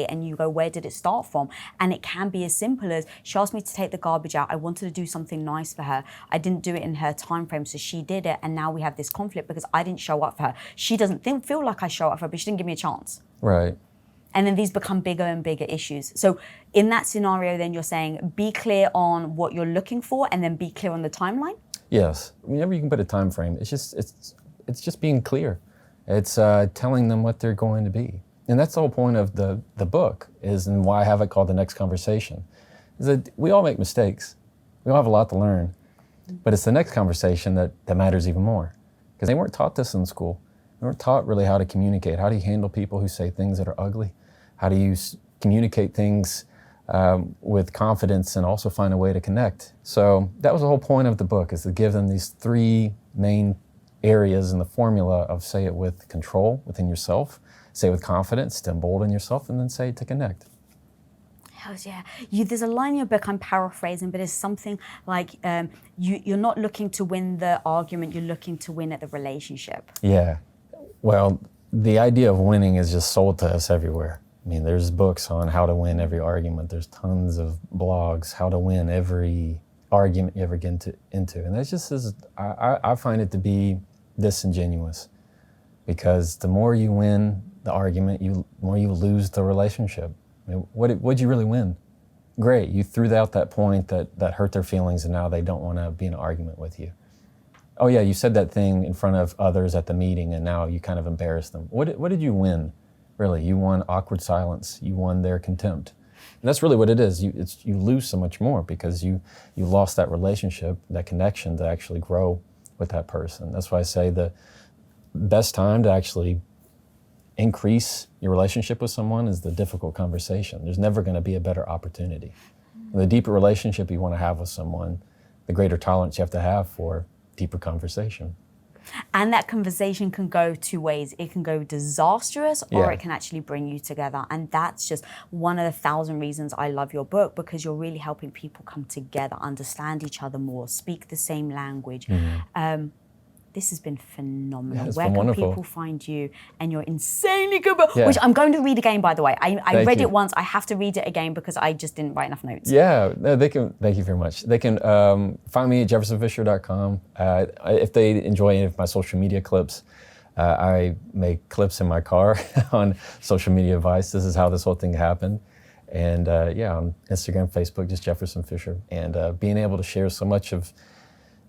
and you go, where did it start from? And it can be as simple as, she asked me to take the garbage out, I wanted to do something nice for her, I didn't do it in her time frame, so she did it, and now we have this conflict because I didn't show up for her. She doesn't feel like I show up for her, but she didn't give me a chance. Right. And then these become bigger and bigger issues. So in that scenario, then you're saying, be clear on what you're looking for, and then be clear on the timeline? Yes. Whenever you can put a time frame, it's just being clear. It's telling them what they're going to be. And that's the whole point of the book, and why I have it called The Next Conversation, is that we all make mistakes. We all have a lot to learn. But it's the next conversation that matters even more. Because they weren't taught this in school. They weren't taught really how to communicate. How do you handle people who say things that are ugly? How do you communicate things with confidence and also find a way to connect? So that was the whole point of the book, is to give them these 3 main areas in the formula of say it with control within yourself, say it with confidence, to embolden yourself, and then say it to connect. Hell yeah. There's a line in your book, I'm paraphrasing, but it's something like you're not looking to win the argument, you're looking to win at the relationship. Yeah. Well, the idea of winning is just sold to us everywhere. I mean, there's books on how to win every argument. There's tons of blogs, how to win every argument you ever get into. And that's just, I find it to be disingenuous, because the more you win the argument, the more you lose the relationship. I mean, what'd you really win? Great, you threw out that point that hurt their feelings, and now they don't want to be in an argument with you. Oh yeah, you said that thing in front of others at the meeting, and now you kind of embarrassed them. What did you win? Really, you won awkward silence. You won their contempt. And that's really what it is. You lose so much more because you lost that relationship, that connection to actually grow with that person. That's why I say the best time to actually increase your relationship with someone is the difficult conversation. There's never going to be a better opportunity. And the deeper relationship you want to have with someone, the greater tolerance you have to have for deeper conversation. And that conversation can go two ways. It can go disastrous, or Yeah. it can actually bring you together. And that's just one of the 1,000 reasons I love your book, because you're really helping people come together, understand each other more, speak the same language. This has been phenomenal. Yeah, it's Where been can wonderful. people find you and your insanely good book, Yeah. which I'm going to read again, by the way. I Thank read you. it once. I have to read it again because I just didn't write enough notes. Yeah, no, they can. Thank you very much. They can find me at jeffersonfisher.com. If they enjoy any of my social media clips, I make clips in my car on social media advice. This is how this whole thing happened. And yeah, on Instagram, Facebook, just Jefferson Fisher. And being able to share so much of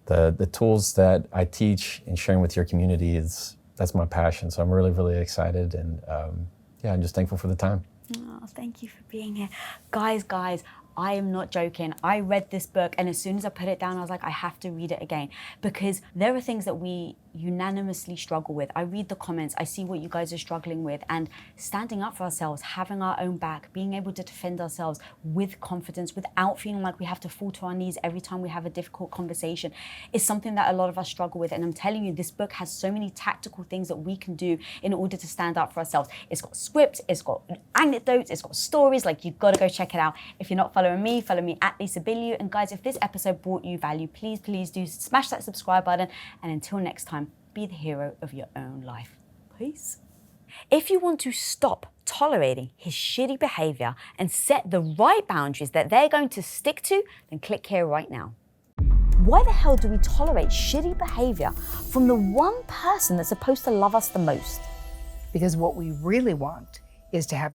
the tools that I teach and sharing with your community that's my passion. So I'm really, really excited. And yeah, I'm just thankful for the time. Oh, thank you for being here. Guys, I am not joking. I read this book, and as soon as I put it down, I was like, I have to read it again, because there are things that we unanimously struggle with. I read the comments, I see what you guys are struggling with, and standing up for ourselves, having our own back, being able to defend ourselves with confidence without feeling like we have to fall to our knees every time we have a difficult conversation is something that a lot of us struggle with. And I'm telling you, this book has so many tactical things that we can do in order to stand up for ourselves. It's got scripts, it's got anecdotes, it's got stories. Like, you've got to go check it out. If you're not following me, follow me at Lisa Bilyeu. And guys, if this episode brought you value, please do smash that subscribe button. And until next time, be the hero of your own life. Peace. If you want to stop tolerating his shitty behavior and set the right boundaries that they're going to stick to, then click here right now. Why the hell do we tolerate shitty behavior from the one person that's supposed to love us the most? Because what we really want is to have